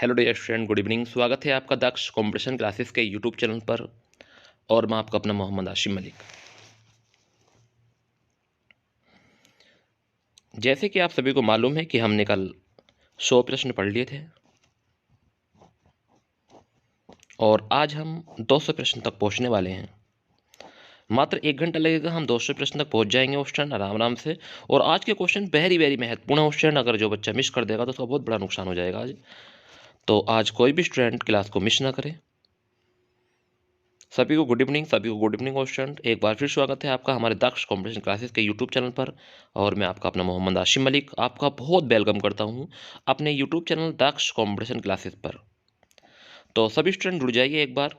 Hello dear student, good evening. स्वागत है आपका दक्ष कंपटीशन क्लासेस के यूट्यूब चैनल पर। और मैं आपका अपना मोहम्मद आशिम मलिक। जैसे कि आप सभी को मालूम है कि हमने कल 100 प्रश्न पढ़ लिए थे और आज हम 200 प्रश्न तक पहुंचने वाले हैं। मात्र 1 घंटा लगेगा, हम 200 प्रश्न तक पहुंच जाएंगे उस टाइम आराम आराम से। और आज के क्वेश्चन वेरी वेरी महत्वपूर्ण है उस टाइम। अगर जो बच्चा मिस कर देगा तो उसका बहुत बड़ा नुकसान हो जाएगा आज। तो आज कोई भी स्टूडेंट क्लास को मिस ना करे। सभी को गुड इवनिंग, सभी को गुड इवनिंग क्वेश्चन। एक बार फिर स्वागत है आपका हमारे दक्ष कॉम्पिटिशन क्लासेस के यूट्यूब चैनल पर। और मैं आपका अपना मोहम्मद आशिम मलिक आपका बहुत वेलकम करता हूं अपने यूट्यूब चैनल दक्ष कॉम्पिटिशन क्लासेस पर। तो सभी स्टूडेंट जुड़ जाइए एक बार,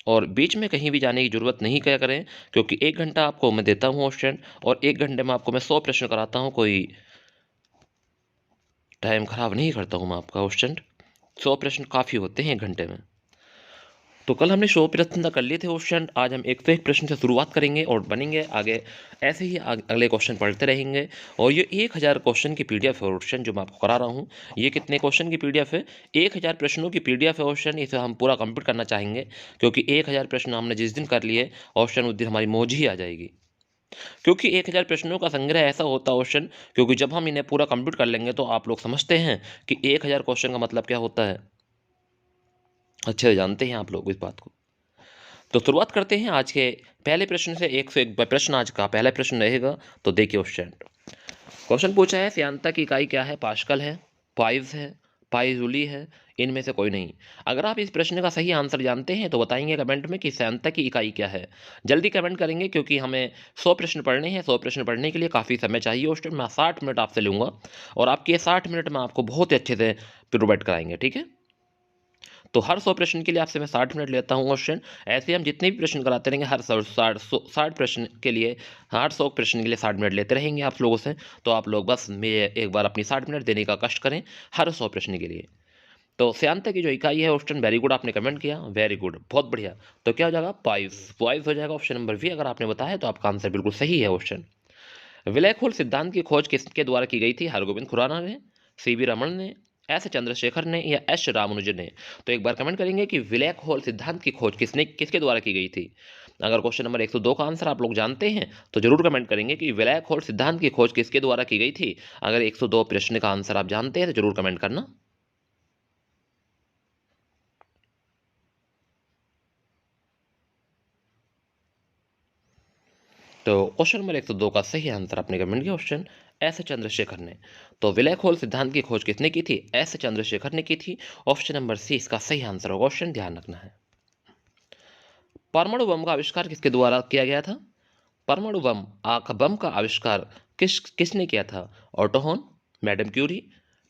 और बीच में कहीं भी जाने की ज़रूरत नहीं क्या करें, क्योंकि 1 घंटा आपको मैं देता हूँ स्टूडेंट, और 1 घंटे में आपको मैं 100 प्रश्न कराता हूँ। कोई टाइम ख़राब नहीं करता हूँ मैं आपका स्टूडेंट। 100 प्रश्न काफ़ी होते हैं 1 घंटे में। तो कल हमने 100 प्रश्न तक कर लिए थे क्वेश्चन। आज हम 101 प्रश्न से शुरुआत करेंगे और बनेंगे आगे ऐसे ही अगले क्वेश्चन पढ़ते रहेंगे। और ये 1000 क्वेश्चन की पीडीएफ है क्वेश्चन जो मैं आपको करा रहा हूँ। ये कितने क्वेश्चन की पीडीएफ है? 1000 प्रश्नों की पीडीएफ है क्वेश्चन। इसे हम पूरा कंप्लीट करना चाहेंगे, क्योंकि 1000 प्रश्न हमने जिस दिन कर लिए क्वेश्चन उस दिन हमारी मौज ही आ जाएगी। क्योंकि 1000 प्रश्नों का संग्रह ऐसा होता है क्वेश्चन, क्योंकि जब हम इन्हें पूरा कंप्लीट कर लेंगे तो आप लोग समझते हैं कि 1000 क्वेश्चन का मतलब क्या होता है। अच्छे से जानते हैं आप लोग इस बात को। तो शुरुआत करते हैं आज के पहले प्रश्न से। 101 प्रश्न आज का पहला प्रश्न रहेगा। तो देखिए क्वेश्चन पूछा है, श्यानता की इकाई क्या है? पास्कल है, पाइव्स है, पाइजूली है, इनमें से कोई नहीं। अगर आप इस प्रश्न का सही आंसर जानते हैं तो बताएंगे कमेंट में कि श्यानता की इकाई क्या है। जल्दी कमेंट करेंगे, क्योंकि हमें 100 प्रश्न पढ़ने हैं। 100 प्रश्न पढ़ने के लिए काफ़ी समय चाहिए। उस टाइम मैं 60 मिनट आपसे लूँगा, और आपके ये 60 मिनट में आपको बहुत ही अच्छे से प्रोवाइड कराएंगे, ठीक है। तो हर 100 प्रश्न के लिए आपसे मैं 60 मिनट लेता हूँ क्वेश्चन। ऐसे हम जितने भी प्रश्न कराते रहेंगे, हर 60 प्रश्न के लिए, हर 100 प्रश्न के लिए 60 मिनट लेते रहेंगे आप लोगों से। तो आप लोग बस मैं एक बार अपनी 60 मिनट देने का कष्ट करें हर 100 प्रश्न के लिए। तो श्यानता की जो इकाई है ऑप्शन वेरी गुड, आपने कमेंट किया, वेरी गुड, बहुत बढ़िया। तो क्या हो जाएगा? पाइव्स हो जाएगा ऑप्शन नंबर बी। अगर आपने बताया तो आपका आंसर बिल्कुल सही है ऑप्शन। ब्लैक होल सिद्धांत की खोज किसके द्वारा की गई थी? हरगोविंद खुराना ने, सीवी रमन ने, एस चंद्रशेखर ने, या एस रामानुजन ने। तो एक बार कमेंट करेंगे कि ब्लैक होल सिद्धांत की खोज किसके द्वारा की गई थी। अगर क्वेश्चन नंबर 102 का आंसर आप लोग जानते हैं तो जरूर कमेंट करेंगे कि ब्लैक होल सिद्धांत की खोज किसके द्वारा की गई थी। अगर 102 प्रश्न का आंसर आप जानते हैं तो जरूर कमेंट करना। तो क्वेश्चन नंबर 102 का सही आंसर आपने कमेंट किया ऑप्शन एस चंद्रशेखर ने। तो ब्लैक होल सिद्धांत की खोज किसने की थी? एस चंद्रशेखर ने की थी। ऑप्शन नंबर सी इसका सही आंसर होगा। क्वेश्चन ध्यान रखना है। परमाणु बम का आविष्कार किसके द्वारा किया गया था? परमाणु बम का आविष्कार किसने किया था? Otto Hahn, madam Curie,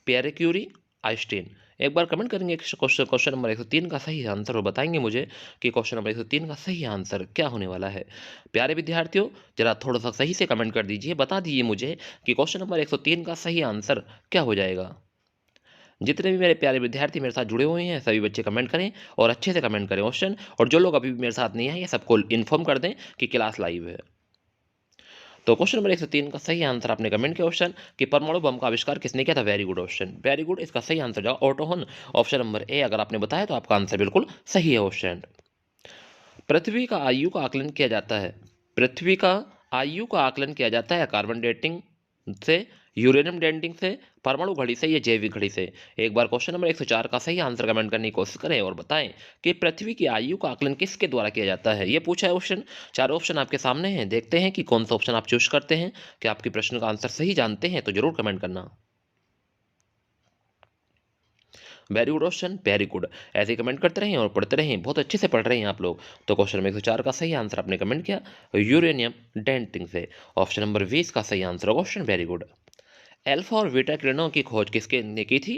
Pierre Curie, Einstein. एक बार कमेंट करेंगे क्वेश्चन नंबर 103 का सही आंसर, और बताएंगे मुझे कि क्वेश्चन नंबर 103 का सही आंसर क्या होने वाला है। प्यारे विद्यार्थियों, जरा थोड़ा सा सही से कमेंट कर दीजिए, बता दीजिए मुझे कि क्वेश्चन नंबर 103 का सही आंसर क्या हो जाएगा। जितने भी मेरे प्यारे विद्यार्थी मेरे साथ जुड़े हुए हैं सभी बच्चे कमेंट करें, और अच्छे से कमेंट करें क्वेश्चन। और जो लोग अभी भी मेरे साथ नहीं आए सबको इन्फॉर्म कर दें कि क्लास लाइव है। तो क्वेश्चन नंबर 103 का सही आंसर आपने कमेंट किया क्वेश्चन कि परमाणु बम का आविष्कार किसने किया था? Very good option, very good. इसका सही आंसर जाओ auto horn, option number A. अगर आपने बताया तो आपका आंसर बिल्कुल सही है क्वेश्चन। पृथ्वी का आयु का आकलन किया जाता है। पृथ्वी का आयु का आकलन किया जाता है कार्बन डेटिंग से, यूरेनियम डेटिंग से, परमाणु घड़ी से, या जैविक घड़ी से। एक बार क्वेश्चन नंबर 104 का सही आंसर कमेंट करने की कोशिश करें और बताएं कि पृथ्वी की आयु का आकलन किसके द्वारा किया जाता है। यह पूछा है क्वेश्चन। चारों ऑप्शन आपके सामने हैं, देखते हैं कि कौन सा ऑप्शन आप चूज करते हैं। कि आपके प्रश्न का आंसर सही जानते हैं तो जरूर कमेंट करना। Very good question, very good. ऐसे ही कमेंट करते रहें और पढ़ते रहें, बहुत अच्छे से पढ़ रहे हैं आप लोग। तो क्वेश्चन नंबर 104 का सही आंसर आपने कमेंट किया यूरेनियम डेंटिंग से, ऑप्शन नंबर 20 का सही आंसर होगा क्वेश्चन, वेरी गुड। अल्फा और बीटा किरणों की खोज किसके ने की थी?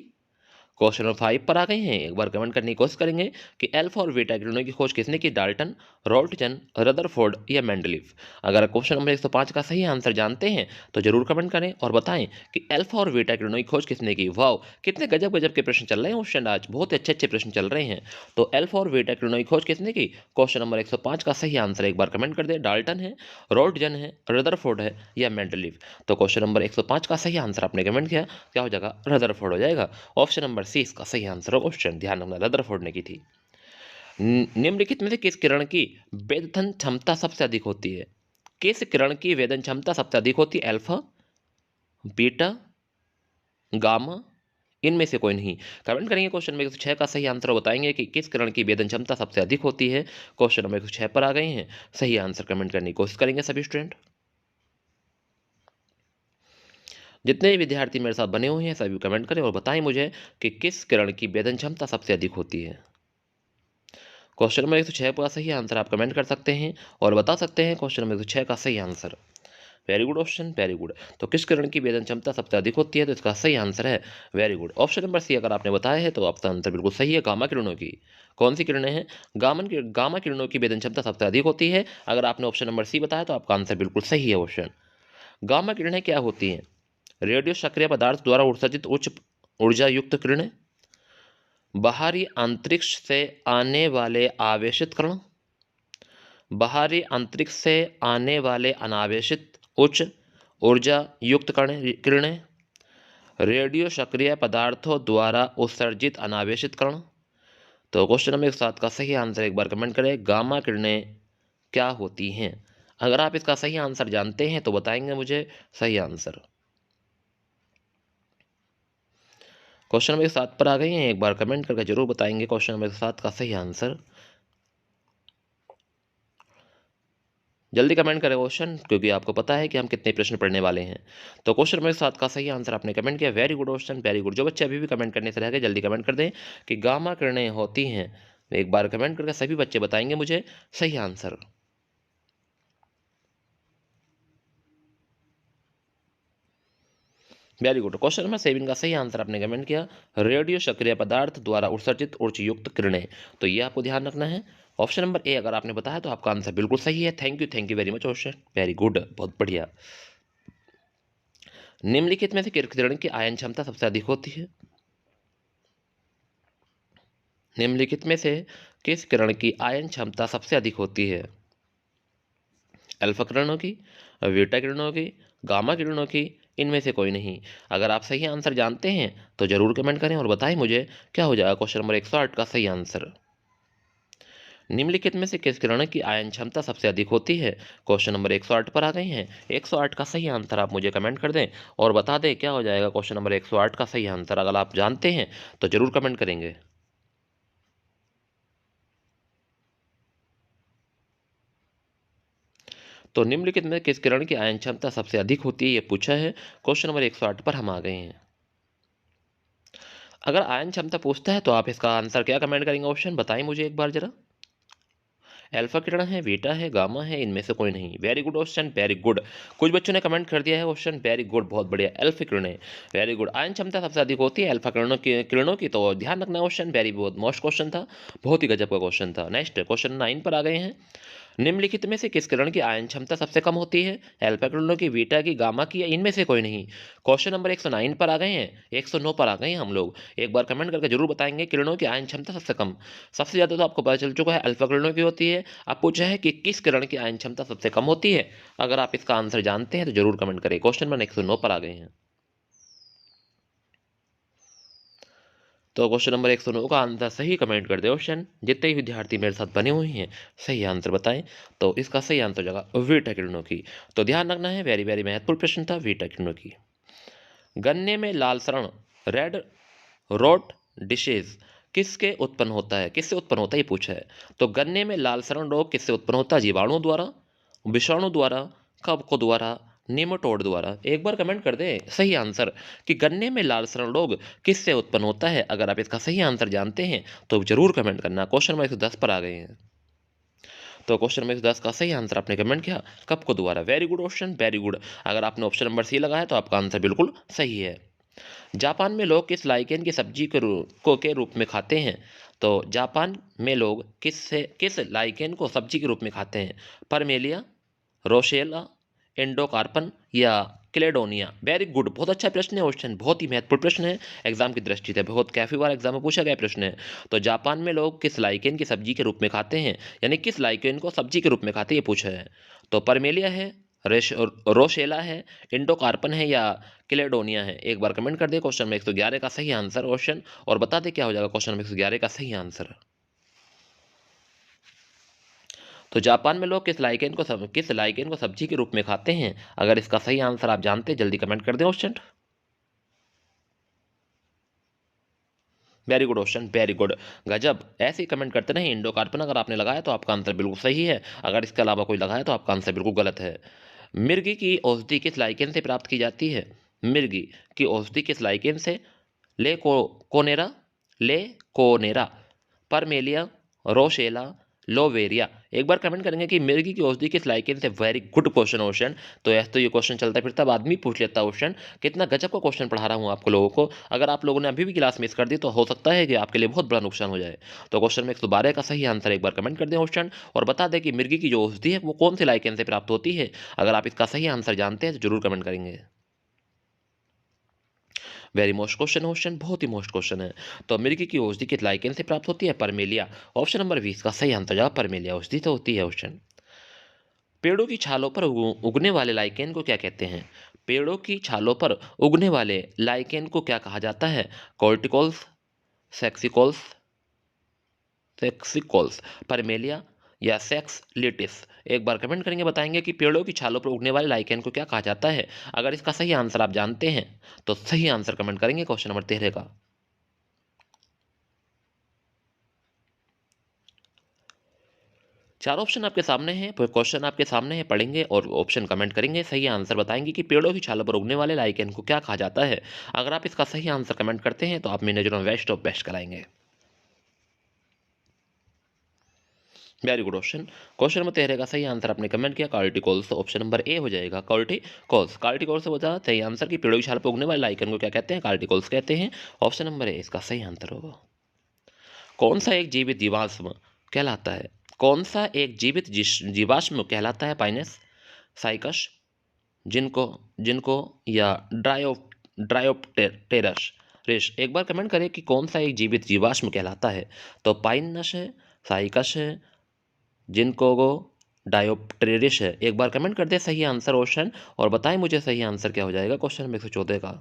क्वेश्चन नंबर 5 पर आ गए हैं। एक बार कमेंट करने की कोशिश करेंगे कि अल्फा और बीटा किरणों की खोज किसने की? डाल्टन, रोल्टजन, रदरफोर्ड, या मेंडलीव। अगर क्वेश्चन नंबर 105 का सही आंसर जानते हैं तो जरूर कमेंट करें और बताएं कि अल्फा और बीटा किरणों की खोज किसने की। वाह, कितने गजब गजब के प्रश्न चल रहे हैं क्वेश्चन, आज बहुत अच्छे अच्छे प्रश्न चल रहे हैं। तो अल्फा और बीटा किरणों की खोज किसने की? क्वेश्चन नंबर 105 का सही आंसर एक बार कमेंट कर दे। डाल्टन है, रोल्टजन है, रदरफोर्ड है, या मेंडलीव। तो क्वेश्चन नंबर 105 का सही आंसर आपने कमेंट किया, क्या हो जाएगा? रदरफोर्ड हो जाएगा। ऑप्शन नंबर सी इसका सही आंसर है क्वेश्चन। ध्यान रखना, रदरफोर्ड ने की थी। निम्नलिखित में से किस किरण की वेधन क्षमता सबसे अधिक होती है? किस किरण की वेधन क्षमता सबसे अधिक होती है? अल्फा, बीटा, गामा, इनमें से कोई नहीं। कमेंट करेंगे क्वेश्चन नंबर 106 का सही आंसर बताएंगे कि किस किरण की वेधन क्षमता सबसे अधिक होती है। क्वेश्चन नंबर 106 पर आ गए हैं, सही आंसर कमेंट करने की कोशिश करेंगे सभी स्टूडेंट। जितने भी विद्यार्थी मेरे साथ बने हुए हैं सभी कमेंट करें और बताएं मुझे कि किस किरण की वेधन क्षमता सबसे अधिक होती है। क्वेश्चन नंबर 106 का सही आंसर आप कमेंट कर सकते हैं और बता सकते हैं क्वेश्चन नंबर 106 का सही answer. Very good option, very good. तो किस किरण की वेधन क्षमता सबसे अधिक होती है? तो इसका सही आंसर है very good option number C. अगर आपने बताया है तो आपका आंसर बिल्कुल सही है, गामा किरणों की। कौन सी किरणें हैं? गामा किरणों की वेधन क्षमता सबसे अधिक होती है। अगर आपने ऑप्शन नंबर सी बताया तो आपका आंसर बिल्कुल सही है ऑप्शन। गामा किरणें क्या होती हैं? रेडियो सक्रिय पदार्थ द्वारा उत्सर्जित उच्च ऊर्जा युक्त किरणें, बाहरी अंतरिक्ष से आने वाले आवेशित कण, बाहरी अंतरिक्ष से आने वाले अनावेशित उच्च ऊर्जा युक्त किरणें, रेडियो सक्रिय पदार्थों द्वारा उत्सर्जित अनावेशित कण। तो क्वेश्चन नंबर 7 का सही आंसर एक बार कमेंट करें, गामा किरणें क्या होती हैं? अगर आप इसका सही आंसर जानते हैं तो बताएंगे मुझे सही आंसर। क्वेश्चन नंबर 7 पर आ गए हैं, एक बार कमेंट करके जरूर बताएंगे क्वेश्चन नंबर 7 का सही आंसर। जल्दी कमेंट करें क्वेश्चन, क्योंकि आपको पता है कि हम कितने प्रश्न पढ़ने वाले हैं। तो क्वेश्चन नंबर 7 का सही आंसर आपने कमेंट किया, very good question, very good. जो बच्चे अभी भी कमेंट करने से रह गए जल्दी कमेंट कर दें कि गामा किरणें होती हैं। एक बार कमेंट करके सभी बच्चे बताएंगे मुझे सही answer. Very good. Question number 7 का सही आंसर आपने कमेंट किया, रेडियो सक्रिय पदार्थ द्वारा उत्सर्जित ऊर्जा युक्त किरणें। तो ये आपको ध्यान रखना है। ऑप्शन नंबर ए अगर आपने बताया तो आपका आंसर बिल्कुल सही है। Thank you very much question, very good, बहुत बढ़िया। निम्नलिखित में से किस किरण की आयन क्षमता सबसे अधिक होती है? निम्नलिखित में से किस किरण की आयन क्षमता सबसे अधिक होती है? अल्फा किरणों की, बीटा किरणों की, गामा किरणों की, इनमें से कोई नहीं। अगर आप सही आंसर जानते हैं तो जरूर कमेंट करें और बताएं मुझे क्या हो जाएगा क्वेश्चन नंबर 108 का सही आंसर। निम्नलिखित में से किस किरण की आयन क्षमता सबसे अधिक होती है? क्वेश्चन नंबर 108 पर आ गए हैं। 108 का सही आंसर आप मुझे कमेंट कर दें और बता दें क्या हो जाएगा क्वेश्चन नंबर 108 का सही आंसर। अगर आप जानते हैं तो जरूर कमेंट करेंगे। तो निम्नलिखित में किस किरण की आयन क्षमता सबसे अधिक होती है, ये पूछा है। क्वेश्चन नंबर 108 पर हम आ गए हैं। अगर आयन क्षमता पूछता है तो आप इसका आंसर क्या कमेंट करेंगे? ऑप्शन बताएं मुझे एक बार जरा। अल्फा किरण है, बीटा है, गामा है, इनमें से कोई नहीं। Very good question, very good. कुछ बच्चों ने कमेंट कर दिया है क्वेश्चन, वेरी गुड, बहुत बढ़िया। अल्फा किरणें, वेरी गुड। आयन क्षमता सबसे अधिक होती है अल्फा किरणों की। तो ध्यान रखना क्वेश्चन, वेरी बहुत मोस्ट क्वेश्चन था, बहुत ही गजब का क्वेश्चन था। नेक्स्ट क्वेश्चन 9 पर आ गए हैं। निम्नलिखित में से किस किरण की आयन क्षमता सबसे कम होती है? अल्फा किरणों की, बीटा की, गामा की, या इनमें से कोई नहीं। क्वेश्चन नंबर 109 पर आ गए हैं, 109 पर आ गए हैं हम लोग। एक बार कमेंट करके जरूर बताएंगे किरणों की आयन क्षमता सबसे कम। सबसे ज्यादा तो आपको पता चल चुका है अल्फा किरणों की होती है। अब पूछा है कि किस किरण की आयन क्षमता सबसे कम होती है। अगर आप इसका आंसर जानते हैं तो जरूर कमेंट करें। क्वेश्चन नंबर 109 पर आ गए हैं। तो क्वेश्चन नंबर 109 का आंसर सही कमेंट कर दे ऑप्शन। जितने ही विद्यार्थी मेरे साथ बने हुए हैं सही आंसर बताएं। तो इसका सही आंसर जगह वीटा किरणों की। तो ध्यान रखना है, वेरी वेरी महत्वपूर्ण प्रश्न था वीटा किरणों की। गन्ने में लाल सरण, रेड रोट डिशेज किसके उत्पन्न होता है? किससे उत्पन्न होता है ये पूछा है। तो गन्ने में लाल सरण रोग किससे उत्पन्न होता है? जीवाणु द्वारा, विषाणु द्वारा, कवक द्वारा, नेमाटोड द्वारा। एक बार कमेंट कर दे सही आंसर कि गन्ने में लाल सरण रोग किससे उत्पन्न होता है। अगर आप इसका सही आंसर जानते हैं तो जरूर कमेंट करना। क्वेश्चन नंबर 110 पर आ गए हैं। तो क्वेश्चन नंबर 110 का सही आंसर आपने कमेंट किया, कवक द्वारा। Very good option, very good. अगर आपने ऑप्शन नंबर सी लगाया तो आपका आंसर बिल्कुल सही है। जापान में लोग किस लाइकेन की सब्जी के रूप में खाते हैं? तो जापान में लोग किस लाइकेन को सब्जी के रूप में खाते हैं? परमेलिया, रोशेला, एंडोकार्पन, या क्लेडोनिया। वेरी गुड, बहुत अच्छा प्रश्न है क्वेश्चन, बहुत ही महत्वपूर्ण प्रश्न है एग्जाम की दृष्टि से, बहुत काफी बार एग्जाम में पूछा गया प्रश्न है। तो जापान में लोग किस लाइकेन की सब्जी के रूप में खाते हैं, यानी किस लाइकेन को सब्जी के रूप में खाते हैं ये पूछा है। तो परमेलिया है, रोशेला है, इंडोकार्पन है या कैलेडोनिया है? एक बार कमेंट कर दिए। क्वेश्चन नंबर 111 का सही आंसर क्वेश्चन, और बता दें क्या हो जाएगा क्वेश्चन नंबर 111 का सही आंसर। तो जापान में लोग किस लाइकेन को सब्जी के रूप में खाते हैं? अगर इसका सही आंसर आप जानते हैं जल्दी कमेंट कर दें question. Very good question, very good, गजब, ऐसे ही कमेंट करते नहीं। इंडोकार्पन अगर आपने लगाया तो आपका आंसर बिल्कुल सही है, अगर इसके अलावा कोई लगाया तो आपका आंसर बिल्कुल गलत है। मिर्गी की औषधि किस लाइकेन से प्राप्त की जाती है? मिर्गी की औषधि किस लाइकेन से? ले कोनेरा, ले कोनेरा, परमेलिया, रोशेला, लोवेरिया। एक बार कमेंट करेंगे कि मिर्गी की औषधि किस लाइकेन से। Very good question. तो ऐसे तो ये क्वेश्चन चलता फिरता अब आदमी पूछ लेता क्वेश्चन। कितना गजब का क्वेश्चन पढ़ा रहा हूँ आपको लोगों को। अगर आप लोगों ने अभी भी क्लास मिस कर दी तो हो सकता है कि आपके लिए बहुत बड़ा नुकसान हो जाए। तो क्वेश्चन में 112 का सही आंसर एक बार कमेंट कर दें क्वेश्चन, और बता दें कि मिर्गी की जो औषधि है वो कौन से लाइकेन से प्राप्त होती है। अगर आप इसका सही आंसर जानते हैं तो जरूर कमेंट करेंगे। वेरी मोस्ट क्वेश्चन, बहुत ही मोस्ट क्वेश्चन है। तो मिर्गी की औषधि किस लाइकेन से प्राप्त होती है? परमेलिया। ऑप्शन नंबर 20 का सही आंसर जवाब परमेलिया औषधि तो होती है क्वेश्चन। पेड़ों की छालों पर उगने वाले लाइकेन को क्या कहते हैं? पेड़ों की छालों पर उगने वाले लाइकेन को क्या कहा जाता है? कॉर्टिकॉल्स, सेक्सिकॉल्स, सेक्सिकॉल्स, परमेलिया या सेक्स लिटिस। एक बार कमेंट करेंगे, बताएंगे कि पेड़ों की छालों पर उगने वाले लाइकेन को क्या कहा जाता है। अगर इसका सही आंसर आप जानते हैं तो सही आंसर कमेंट करेंगे क्वेश्चन नंबर 13 का। चार ऑप्शन आपके सामने हैं, क्वेश्चन आपके सामने है, पढ़ेंगे और ऑप्शन कमेंट करेंगे, सही आंसर बताएंगे कि पेड़ों की छालों पर उगने वाले लाइकेन को क्या कहा जाता है। अगर आप इसका सही आंसर कमेंट करते हैं तो आप मेरी नजरों में बेस्ट ऑफ बेस्ट कराएंगे। Very good question. Question number 13 का सही आंसर आपने कमेंट किया कार्टिकॉल्स, ऑप्शन नंबर ए हो जाएगा कार्टिकॉल्स। कार्टिकॉल्स से बता सही आंसर की पेड़ों की छाल पर उगने वाले लाइकेन को क्या कहते हैं? कार्टिकॉल्स कहते हैं। ऑप्शन नंबर ए इसका सही आंसर होगा। कौन सा एक जीवित जीवाश्म कहलाता है? कौन सा एक जीवित जीवाश्म कहलाता है? पाइनस, साइकस, जिनको जिनको या ड्रायोप्टेरस रेश। एक बार कमेंट करें कि कौन सा एक जीवित जीवाश्म कहलाता है। तो पाइनस है, साइकस है, जिनको डायोप्टेरिस है। एक बार कमेंट कर दे सही आंसर क्वेश्चन, और बताएं मुझे सही आंसर क्या हो जाएगा क्वेश्चन नंबर 114 का।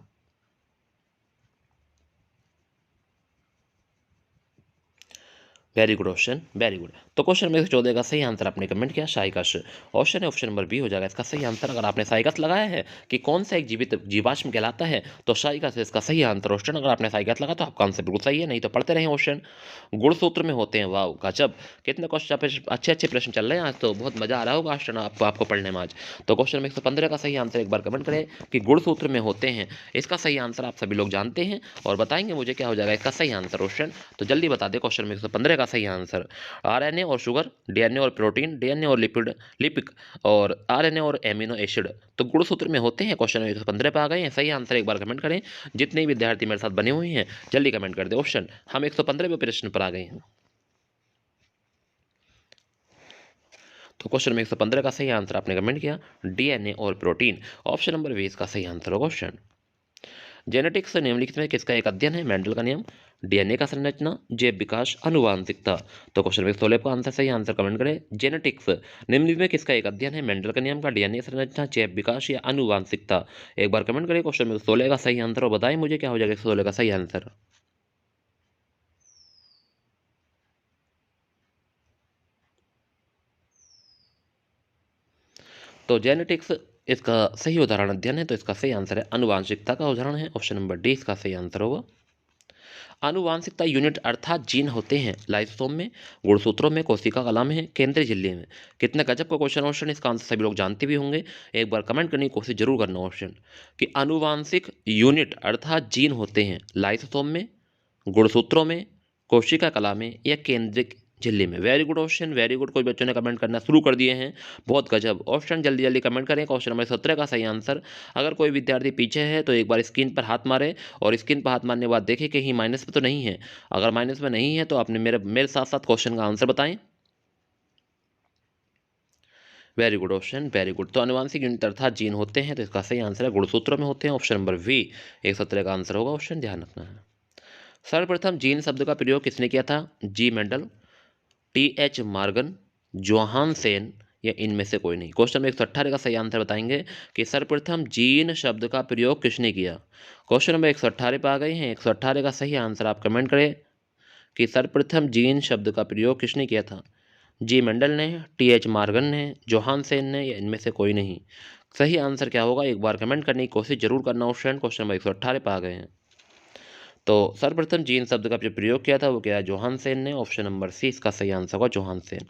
Very good question, very good. तो क्वेश्चन नंबर 114 का सही आंसर आपने कमेंट किया साइकस। ऑप्शन है ऑप्शन नंबर बी हो जाएगा इसका सही आंसर। अगर आपने साइकस लगाया है कि कौन सा एक जीवित जीवाश्म कहलाता है तो साइकस है इसका सही आंसर क्वेश्चन। अगर आपने साइकस लगा तो आपका आंसर बिल्कुल सही है, नहीं तो पढ़ते रहे क्वेश्चन। गुणसूत्र में होते हैं, वाह गजब, कितने क्वेश्चन अच्छे अच्छे प्रश्न चल रहे हैं आज, तो बहुत मजा आ रहा होगा क्वेश्चन आपको पढ़ने में आज। तो क्वेश्चन में 115 का सही आंसर एक बार कमेंट करें कि गुणसूत्र में होते हैं। इसका सही आंसर आप सभी लोग जानते हैं और बताएंगे मुझे क्या हो जाएगा इसका सही आंसर क्वेश्चन। तो जल्दी बता दें क्वेश्चन में 115 का सही आंसर। आरएनए और शुगर, डीएनए और प्रोटीन, डीएनए और लिपिक, और आरएनए और एमिनो एसिड तो गुणसूत्र में होते हैं। क्वेश्चन 115 पे आ गए हैं, सही आंसर एक बार कमेंट करें। जितने भी विद्यार्थी मेरे साथ बने हुए हैं जल्दी कमेंट कर दे ऑप्शन। हम 115वें प्रश्न पर आ गए हैं। तो क्वेश्चन में 115 का सही आंसर आपने कमेंट किया डीएनए और प्रोटीन, ऑप्शन नंबर 20 का सही आंसर होगा क्वेश्चन। जेनेटिक्स निम्नलिखित में किसका एक अध्ययन है? मेंडल का नियम, डीएनए का संरचना, जैव विकास, आनुवांशिकता। तो क्वेश्चन में 16 का आंसर सही आंसर कमेंट करें। जेनेटिक्स निम्नलिखित में किसका एक अध्ययन है? मेंडल का नियम का, डीएनए संरचना, जैव विकास या आनुवांशिकता। एक बार कमेंट करें क्वेश्चन में 16 का सही आंसर और बताएं मुझे क्या हो जाएगा 16 का सही आंसर। तो जेनेटिक्स इसका सही उदाहरण अध्ययन है, तो इसका सही आंसर है आनुवांशिकता का उदाहरण है, ऑप्शन नंबर डी इसका सही आंसर होगा। आनुवांशिकता यूनिट अर्थात जीन होते हैं लाइसोम में, गुणसूत्रों में, कोशिका कला में, केंद्रीय झिल्ली में। कितने गजब का क्वेश्चन इसका आंसर सभी लोग जानते भी होंगे। एक बार कमेंट करने की कोशिश जरूर करना क्वेश्चन कि आनुवांशिक यूनिट अर्थात जीन होते हैं लाइसोम में, गुणसूत्रों में, कोशिका कला में या केंद्रिक झिल्ली में। Very good option, very good. कुछ बच्चों ने कमेंट करना शुरू कर दिए हैं, बहुत गजब ऑप्शन। जल्दी जल्दी कमेंट करें क्वेश्चन नंबर 17 का सही आंसर। अगर कोई विद्यार्थी पीछे है तो एक बार स्क्रीन पर हाथ मारे और स्क्रीन पर हाथ मारने के बाद देखें कहीं माइनस में तो नहीं है। अगर माइनस में नहीं है तो आपने मेरे मेरे साथ साथ क्वेश्चन का आंसर बताएं। Very good option, very good. तो आनुवांशिक यूनिट अर्थात जीन होते हैं, तो इसका सही आंसर है गुणसूत्रों में होते हैं, ऑप्शन नंबर वी 117 का आंसर होगा ऑप्शन, ध्यान रखना है। सर्वप्रथम जीन शब्द का प्रयोग किसने किया था? G Mendel, T H Morgan, Johannsen या इनमें से कोई नहीं। क्वेश्चन नंबर 118 का सही आंसर बताएंगे कि सर्वप्रथम जीन शब्द का प्रयोग किसने किया। क्वेश्चन नंबर 118 पे आ गए हैं। 118 का सही आंसर आप कमेंट करें कि सर्वप्रथम जीन शब्द का प्रयोग किसने किया था। जी मंडल ने, टी.एच. मॉर्गन ने, जोहानसेन ने या इनमें से कोई नहीं। सही आंसर क्या होगा एक बार कमेंट करने की कोशिश जरूर करना फ्रेंड। क्वेश्चन नंबर 118 पे आ गए हैं। तो सर्वप्रथम जीन शब्द का जो प्रयोग किया था वो क्या है, जोहानसेन ने। ऑप्शन नंबर सी इसका सही आंसर होगा, जोहानसेन।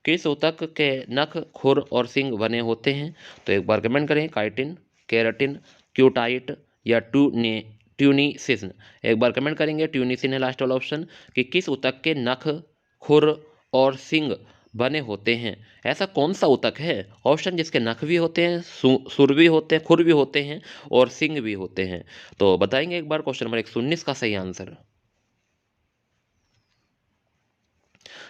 किस ऊतक के नख, खुर और सींग बने होते हैं। तो एक बार कमेंट करें, काइटिन, केराटिन, क्यूटाइट या ट्यूनिसिन। एक बार कमेंट करेंगे, ट्यूनिसिन है लास्ट वाला ऑप्शन। कि किस ऊतक के नख, खुर और सींग बने होते हैं। ऐसा कौन सा ऊतक है ऑप्शन जिसके नख भी होते हैं, सुर भी होते हैं, खुर भी होते हैं और सींग भी होते हैं। तो बताएंगे एक बार। क्वेश्चन नंबर 119 का सही आंसर।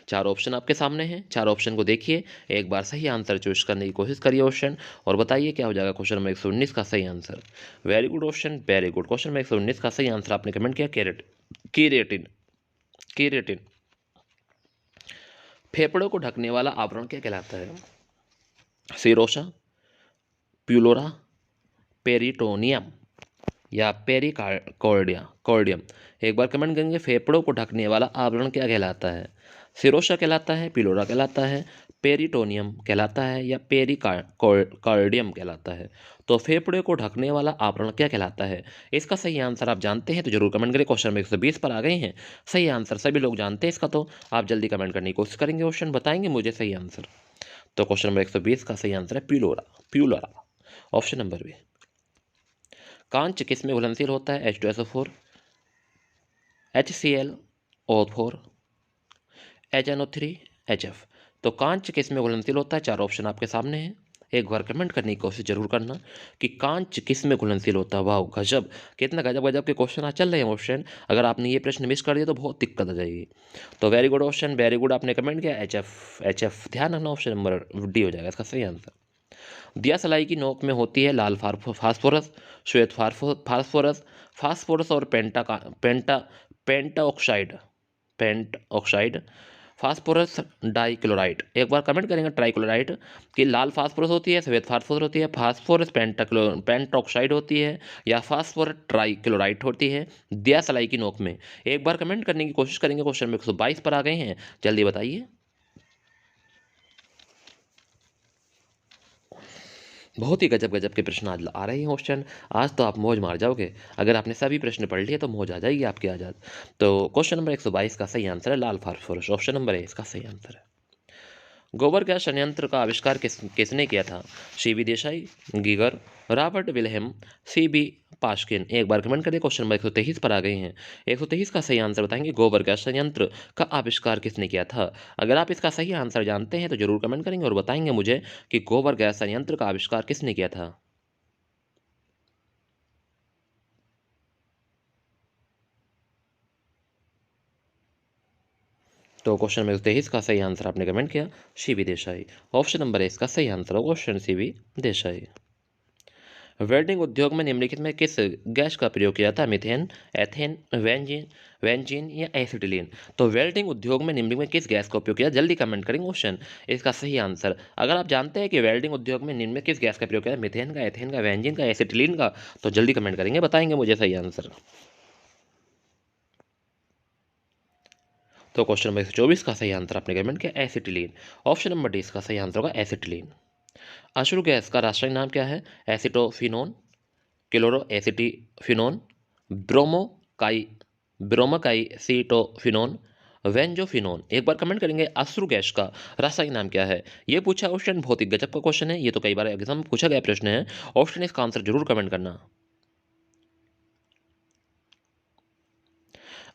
चार ऑप्शन आपके सामने हैं, चार ऑप्शन को देखिए, एक बार सही आंसर चूज करने की कोशिश करिए ऑप्शन और बताइए क्या हो जाएगा क्वेश्चन नंबर 119 का सही answer. Very good option, very good. Question number 119 का सही आंसर आपने कमेंट किया, केरेटिन। केरेटिन। फेफड़ों को ढकने वाला आवरण क्या कहलाता है। सीरोसा, प्यूलोरा, पेरिटोनियम या कॉर्डियम। एक बार कमेंट करेंगे, फेफड़ों को ढकने वाला आवरण क्या कहलाता है। सिरोसा कहलाता है, पिलोरा कहलाता है, पेरिटोनियम कहलाता है या पेरिकार्डियम कहलाता है। तो फेफड़े को ढकने वाला आवरण क्या कहलाता है। इसका सही आंसर आप जानते हैं तो जरूर कमेंट करें। क्वेश्चन नंबर 120 पर आ गए हैं। सही आंसर सभी लोग जानते हैं इसका, तो आप जल्दी कमेंट करने की कोशिश करेंगे ऑप्शन, बताएंगे मुझे सही आंसर। तो क्वेश्चन नंबर 120 का सही आंसर है पिलोरा, प्यूलोरा। Option number B. कांच किस में घुलनशील होता है। H2SO4, HClO4, HNO3, HF। तो कांच किस में घुलनशील होता है। चार ऑप्शन आपके सामने हैं, एक बार कमेंट करने की कोशिश जरूर करना कि कांच किस में घुलनशील होता है। वाह गजब, कितना गजब गजब के क्वेश्चन आज चल रहे हैं ऑप्शन। अगर आपने ये प्रश्न मिस कर दिया तो बहुत दिक्कत आ जाएगी। तो very good option, very good, आपने कमेंट किया HF। ध्यान रखना ऑप्शन नंबर डी हो जाएगा इसका सही आंसर। दिया सलाई की नोक में होती है लाल फास्फोरस, श्वेत फास्फोरस, फास्फोरस और पेंटा ऑक्साइड, फास्फोरस डाइक्लोराइड। एक बार कमेंट करेंगे ट्राइक्लोराइड। कि लाल फास्फोरस होती है, श्वेत फास्फोरस होती है, फास्फोरस पेंटाऑक्साइड होती है या फास्फोरस ट्राइक्लोराइड होती है दिया सलाई की नोक में। एक बार कमेंट करने की कोशिश करेंगे। क्वेश्चन में 122 पर आ गए हैं, जल्दी बताइए। बहुत ही गजब गजब के प्रश्न आज आ रहे हैं क्वेश्चन। आज तो आप मौज मार जाओगे, अगर आपने सभी प्रश्न पढ़ लिए तो मौज आ जाएगी आपके आजाद। तो क्वेश्चन नंबर 122 का सही आंसर है लाल फास्फोरस। ऑप्शन नंबर ए इसका सही आंसर है। गोबर गैस संयंत्र का आविष्कार किसने किया था। CB Desai, Geiger, Robert Wilhelm, CB Paskin. एक बार कमेंट करिए। क्वेश्चन नंबर 123 पर आ गए हैं। 123 का सही आंसर बताएंगे, गोबर गैस संयंत्र का आविष्कार किसने किया था। अगर आप इसका सही आंसर जानते हैं तो जरूर कमेंट करेंगे और बताएंगे मुझे कि गोबर गैस संयंत्र का आविष्कार किसने किया था। तो क्वेश्चन नंबर 123 का सही आंसर आपने कमेंट किया, सीबी देसाई। ऑप्शन नंबर है इसका सही आंसर होगा ऑप्शन सीबी देसाई। वेल्डिंग उद्योग में निम्नलिखित में किस गैस का प्रयोग किया था। मीथेन, एथेन, वेंजीन या एसिटिलीन। तो वेल्डिंग उद्योग में निम्नलिखित में किस गैस का उपयोग किया, जल्दी कमेंट करेंगे क्वेश्चन इसका सही आंसर। अगर आप जानते हैं कि वेल्डिंग उद्योग में निम्न में किस गैस का प्रयोग किया, मीथेन का, एथेन का, वेंजीन का, एसिटिलीन का, तो जल्दी कमेंट करेंगे, बताएंगे मुझे सही आंसर। तो क्वेश्चन नंबर 124 का सही आंसर आपने कमेंट किया एसिटिलीन। ऑप्शन नंबर डी इसका सही आंसर होगा एसिटिलीन। अश्रु गैस का रासायनिक नाम क्या है। एसिटोफिनोन, क्लोरो एसिटिफिनोन, ब्रोमोकाई ब्रोमोकाईसीटोफिनोन, वेंजोफिनोन। एक बार कमेंट करेंगे अश्रु गैस का रासायनिक नाम क्या है। ये पूछा क्वेश्चन, बहुत ही गजब का क्वेश्चन है, ये तो कई बार एग्जाम में पूछा गया प्रश्न है। ऑप्शन इसका आंसर जरूर कमेंट करना।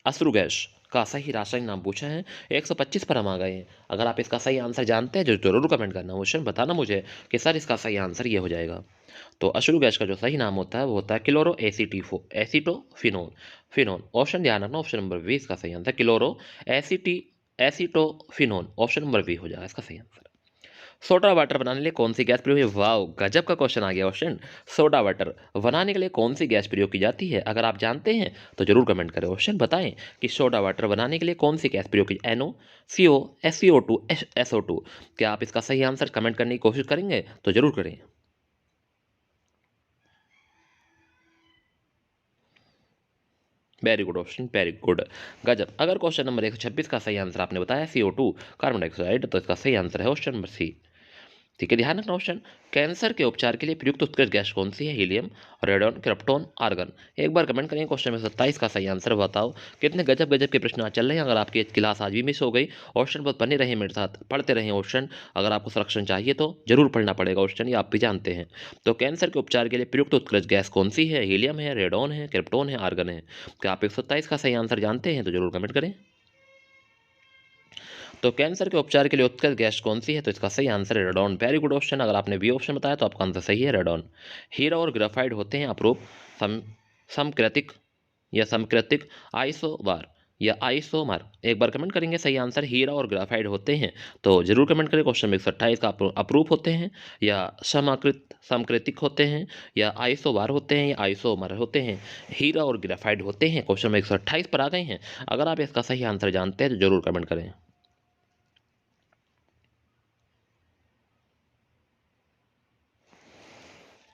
अश्रु गैस का सही रासायनिक नाम पूछा है। 125 पर हम आ गए हैं। अगर आप इसका सही आंसर जानते हैं जो जरूर कमेंट करना, क्वेश्चन बताना मुझे कि सर इसका सही आंसर ये हो जाएगा। तो अश्रु गैस का जो सही नाम होता है वो होता है क्लोरो एसिटोफिनोन। फिनोन ऑप्शन ध्यान रखना, ऑप्शन नंबर 20 का सही answer chloro acetophenone. Option number B हो जाएगा इसका सही आंसर। सोडा वाटर बनाने के लिए कौन सी गैस प्रयोग की? वाह, गजब का क्वेश्चन आ गया क्वेश्चन। सोडा वाटर बनाने के लिए कौन सी गैस प्रयोग की जाती है? अगर आप जानते हैं तो जरूर कमेंट करें, क्वेश्चन बताएं कि सोडा वाटर बनाने के लिए कौन सी गैस प्रयोग की? NO, CO, SCO2, SO2। क्या आप इसका सही आंसर कमेंट करने की कोशिश करेंगे? तो जरूर करें। Very good option, very good, गजब। अगर क्वेश्चन नंबर 126 का सही आंसर आपने बताया CO2 कार्बन डाइऑक्साइड, तो इसका सही आंसर है ऑप्शन नंबर सी। ठीक है, ध्यान रखना क्वेश्चन। कैंसर के उपचार के लिए प्रयुक्त उत्कृष्ट गैस कौन सी है? Helium, radon, krypton, argon. एक बार कमेंट करेंगे क्वेश्चन में 27 का सही आंसर बताओ। कितने गजब गजब के प्रश्न आज चल रहे हैं। अगर आपकी क्लास आज भी मिस हो गई, ऑप्शन बहुत बने रहे मेरे साथ, पढ़ते रहें ऑप्शन। अगर आपको संरक्षण चाहिए तो जरूर पढ़ना पड़ेगा ऑप्शन, ये आप भी जानते हैं। तो कैंसर के उपचार के लिए प्रयुक्त उत्कृष्ट गैस कौन सी है? हीलियम है, रेडॉन है, क्रिप्टॉन है, आर्गन है। क्या आप 127 का सही आंसर जानते हैं? तो जरूर कमेंट करें। तो कैंसर के उपचार के लिए उत्कृष्ट गैस कौन सी है? तो इसका सही आंसर है रेडॉन। Very good option. अगर आपने बी ऑप्शन बताया तो आपका आंसर सही है, रेडॉन। हीरा और ग्रेफाइट होते हैं अपरूप, सम समकृतिक या समकृतिक, आइसोबार या आइसोमर। एक बार कमेंट करेंगे सही आंसर। हीरा और ग्रेफाइट होते हैं तो जरूर कमेंट करें। क्वेश्चन नंबर 128 का अपरूप होते हैं या समकृतिक होते हैं या आइसोबार होते हैं या आइसोमर होते हैं। हीरा और ग्रेफाइट होते हैं। क्वेश्चन नंबर 128 पर आ गए हैं। अगर आप इसका सही आंसर जानते हैं तो जरूर कमेंट करें।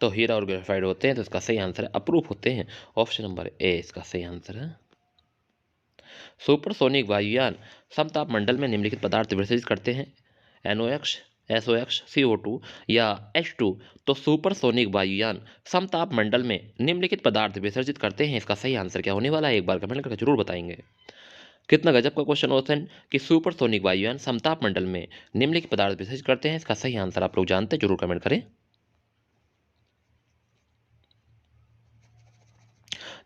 तो हीरा और ग्रेफाइट होते हैं तो इसका सही आंसर है अप्रूप होते हैं। ऑप्शन नंबर ए इसका सही आंसर है। सुपरसोनिक वायुयान समताप मंडल में निम्नलिखित पदार्थ विसर्जित करते हैं? NOx, SOx, CO2 या H2। तो सुपरसोनिक वायुयान समताप मंडल में निम्नलिखित पदार्थ विसर्जित करते हैं। इसका सही आंसर क्या होने वाला है? एक बार कमेंट करके जरूर बताएंगे। कितना गजब का क्वेश्चन होता है कि सुपरसोनिक वायुयान समताप मंडल में निम्नलिखित पदार्थ विसर्जित करते हैं। इसका सही आंसर आप लोग जानते हैं, जरूर कमेंट करें।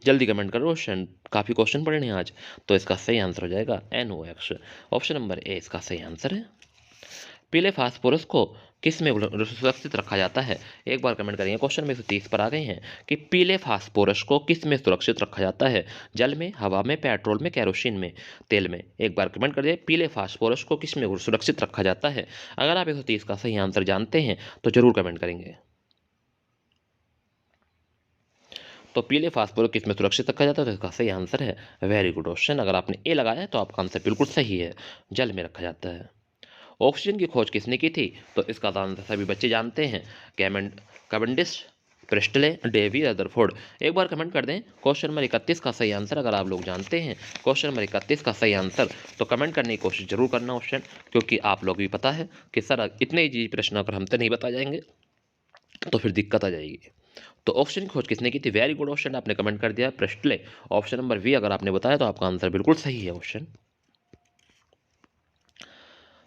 जल्दी कमेंट करो क्वेश्चन, काफ़ी क्वेश्चन पढ़े हैं आज। तो इसका सही आंसर हो जाएगा NOx। ऑप्शन नंबर ए इसका सही आंसर है। पीले फास्फोरस को किस में सुरक्षित रखा जाता है? एक बार कमेंट करेंगे। क्वेश्चन में 130 पर आ गए हैं कि पीले फास्फोरस को किस में सुरक्षित रखा जाता है? जल में, हवा में, पेट्रोल में, केरोसिन में, तेल में। एक बार कमेंट करिए पीले फास्फोरस को किस में सुरक्षित रखा जाता है। अगर आप 130 का सही आंसर जानते हैं तो जरूर कमेंट करेंगे। तो पीले फास्फोरस किस में सुरक्षित रखा जाता है? तो इसका सही आंसर है वेरी गुड क्वेश्चन। अगर आपने ए लगाया है तो आपका आंसर बिल्कुल सही है, जल में रखा जाता है। ऑक्सीजन की खोज किसने की थी? तो इसका आंसर सभी बच्चे जानते हैं, कैवेंडिश, प्रिस्टले, डेवी, रदरफोर्ड। एक बार कमेंट कर दें क्वेश्चन नंबर 31 का सही आंसर। अगर आप लोग जानते हैं क्वेश्चन नंबर 31 का सही आंसर तो कमेंट करने की कोशिश जरूर करना ऑप्शन, क्योंकि आप लोग भी पता है कि सर इतने ही प्रश्न अगर हमसे नहीं बता जाएंगे तो फिर दिक्कत आ जाएगी। तो ऑप्शन की खोज किसने की थी? वेरी गुड ऑप्शन, आपने कमेंट कर दिया प्रेस्टले। ऑप्शन नंबर बी अगर आपने बताया तो आपका आंसर बिल्कुल सही है ऑप्शन।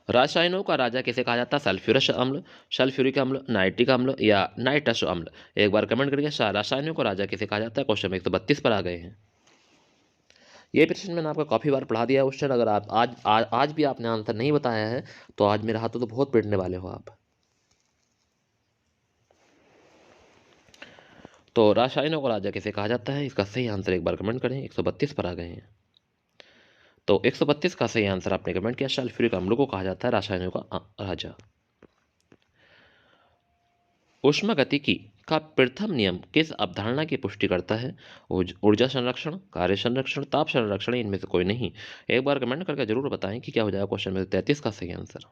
रासायनों का राजा किसे कहा जाता है? सल्फ्यूरस अम्ल, सल्फ्यूरिक अम्ल, नाइट्रिक अम्ल या नाइट्रस अम्ल। एक बार कमेंट करिए रासायनों को राजा किसे कहा जाता है। क्वेश्चन में 132 पर आ गए हैं। ये प्रश्न मैंने आपको काफ़ी बार पढ़ा दिया है क्वेश्चन। अगर आप आज भी आपने आंसर नहीं बताया है तो आज मेरे हाथों तो बहुत पिटने वाले हो आप। तो रासायनों को राजा किसे कहा जाता है? इसका सही आंसर एक बार कमेंट करें। 132 पर आ गए हैं। तो 132 का सही आंसर आपने कमेंट किया, सल्फ्यूरिक अम्ल को कहा जाता है रासायनों का राजा। ऊष्मागतिकी का प्रथम नियम किस अवधारणा की पुष्टि करता है? ऊर्जा संरक्षण, कार्य संरक्षण, ताप संरक्षण, इनमें से कोई नहीं। एक बार कमेंट करके जरूर बताएं कि क्या हो जाएगा क्वेश्चन में 33 का सही आंसर।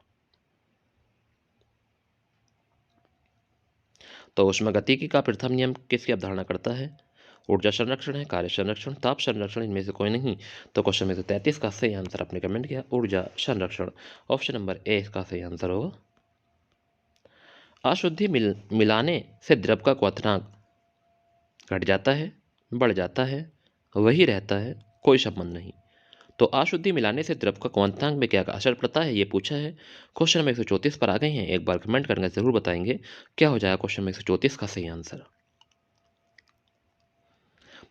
तो ऊष्मागतिकी का प्रथम नियम किसकी अवधारणा करता है? ऊर्जा संरक्षण है, कार्य संरक्षण, ताप संरक्षण, इनमें से कोई नहीं। तो क्वेश्चन में 33 का सही आंसर आपने कमेंट किया ऊर्जा संरक्षण। ऑप्शन नंबर ए इसका सही आंसर होगा। अशुद्धि मिलाने से द्रव का क्वथनांक घट जाता है, बढ़ जाता है, वही रहता है, कोई संबंध नहीं। तो अशुद्धि मिलाने से द्रव का क्वथनांक में क्या असर पड़ता है, ये पूछा है। क्वेश्चन नंबर 134 पर आ गए हैं। एक बार कमेंट करके जरूर बताएंगे क्या हो जाएगा क्वेश्चन नंबर 134 का सही आंसर।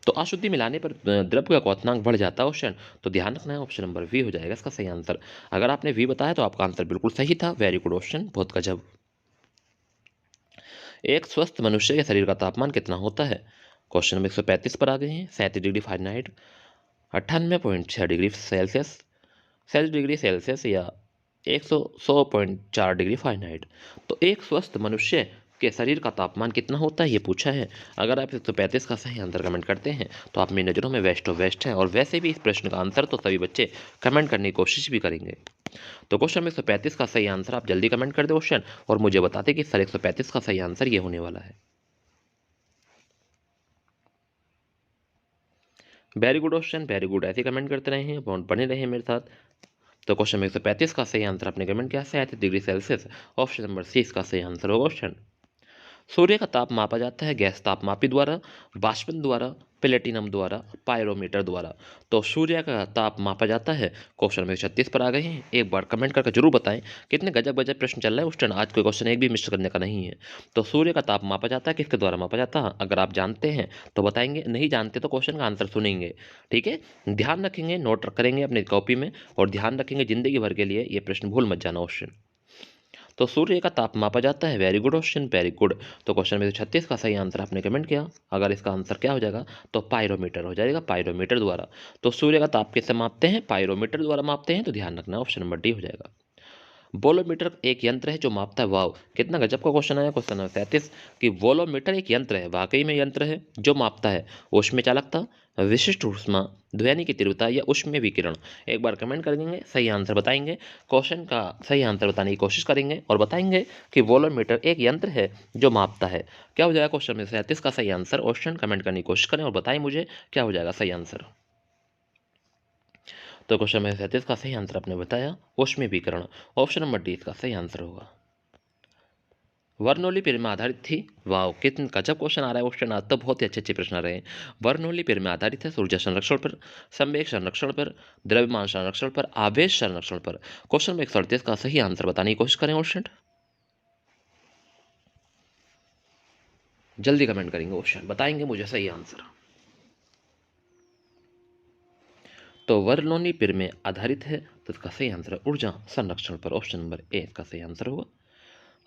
तो अशुद्धि मिलाने पर द्रव का क्वथनांक बढ़ जाता है ऑप्शन, तो ध्यान रखना है ऑप्शन नंबर वी हो जाएगा इसका सही आंसर। अगर आपने वी बताया तो आपका आंसर बिल्कुल सही था, वेरी गुड ऑप्शन, बहुत गजब। एक स्वस्थ मनुष्य के शरीर का तापमान कितना होता है? क्वेश्चन नंबर 135 पर आ गए हैं। 37 degree Fahrenheit, 98.6 degree Celsius, 37 degree Celsius या 100.4 डिग्री फ़ारेनहाइट। तो एक स्वस्थ मनुष्य के शरीर का तापमान कितना होता है ये पूछा है। अगर आप 135 का सही आंसर कमेंट करते हैं तो आप मेरी नज़रों में बेस्ट ऑफ बेस्ट हैं, और वैसे भी इस प्रश्न का आंसर तो सभी बच्चे कमेंट करने की कोशिश भी करेंगे। तो क्वेश्चन 135 का सही आंसर आप जल्दी कमेंट कर दो क्वेश्चन, और मुझे बताते कि सर 135 का सही आंसर ये होने वाला है। Very good question, very good. ऐसे कमेंट करते रहे हैं, बहुत बने रहे मेरे साथ। तो क्वेश्चन 135 का सही आंसर आपने कमेंट किया 37 degree Celsius. Option number C इसका सही आंसर होगा क्वेश्चन। सूर्य का ताप मापा जाता है गैस तापमापी द्वारा, वाष्पन द्वारा, प्लेटिनम द्वारा, पायरोमीटर द्वारा। तो सूर्य का ताप मापा जाता है। क्वेश्चन नंबर 36 पर आ गए हैं। एक बार कमेंट करके जरूर बताएं कितने गजब गजब प्रश्न चल रहा है उस टाइम। आज कोई क्वेश्चन एक भी मिस करने का नहीं है। तो सूर्य का ताप मापा जाता है किसके द्वारा मापा जाता है, अगर आप जानते हैं तो बताएंगे, नहीं जानते तो क्वेश्चन का आंसर सुनेंगे। ठीक है, ध्यान रखेंगे, नोट करेंगे अपनी कॉपी में, और ध्यान रखेंगे जिंदगी भर के लिए ये प्रश्न भूल मत जाना क्वेश्चन। तो सूर्य का ताप मापा जाता है। Very good question, very good. तो क्वेश्चन में 36 का सही आंसर आपने कमेंट किया। अगर इसका आंसर क्या हो जाएगा तो पायरोमीटर हो जाएगा, पायरोमीटर द्वारा। तो सूर्य का ताप किससे मापते हैं, पायरोमीटर द्वारा मापते हैं, तो ध्यान रखना ऑप्शन नंबर डी हो जाएगा। वोलोमीटर एक यंत्र है जो मापता है। वाव, कितना गजब का क्वेश्चन आया क्वेश्चन नंबर 37 कि वोलोमीटर एक यंत्र है, वाकई में यंत्र है जो मापता है ऊष्मीय चालकता, विशिष्ट ऊष्मा, ध्वनि की तीव्रता या ऊष्मीय विकिरण। एक बार कमेंट कर देंगे, सही आंसर बताएंगे, क्वेश्चन का सही आंसर बताने की कोशिश करेंगे और बताएंगे कि वोलोमीटर एक यंत्र है जो मापता है। क्या हो जाएगा क्वेश्चन में 37 का सही आंसर, क्वेश्चन कमेंट करने की कोशिश करें और बताएं मुझे क्या हो जाएगा सही आंसर। तो क्वेश्चन नंबर 37 का सही आंसर आपने बताया ऊष्मीय विकिरण। ऑप्शन नंबर डी इसका सही आंसर होगा। वर्णोली पीढ़ी में आधारित थी। वाह, कितने गजब क्वेश्चन आ रहा है क्वेश्चन, आज तो बहुत ही अच्छे अच्छे प्रश्न आ रहे हैं। वर्णोली पीढ़ी में आधारित है ऊर्जा संरक्षण पर, संवेग संरक्षण पर, द्रव्यमान संरक्षण पर, आवेश संरक्षण पर। क्वेश्चन में 138 का सही आंसर बताने की कोशिश करें क्वेश्चन, जल्दी कमेंट करेंगे क्वेश्चन, बताएंगे मुझे सही आंसर। तो वर्णोली पीढ़ी में आधारित है तो इसका सही आंसर है ऊर्जा संरक्षण पर। ऑप्शन नंबर ए इसका सही आंसर होगा।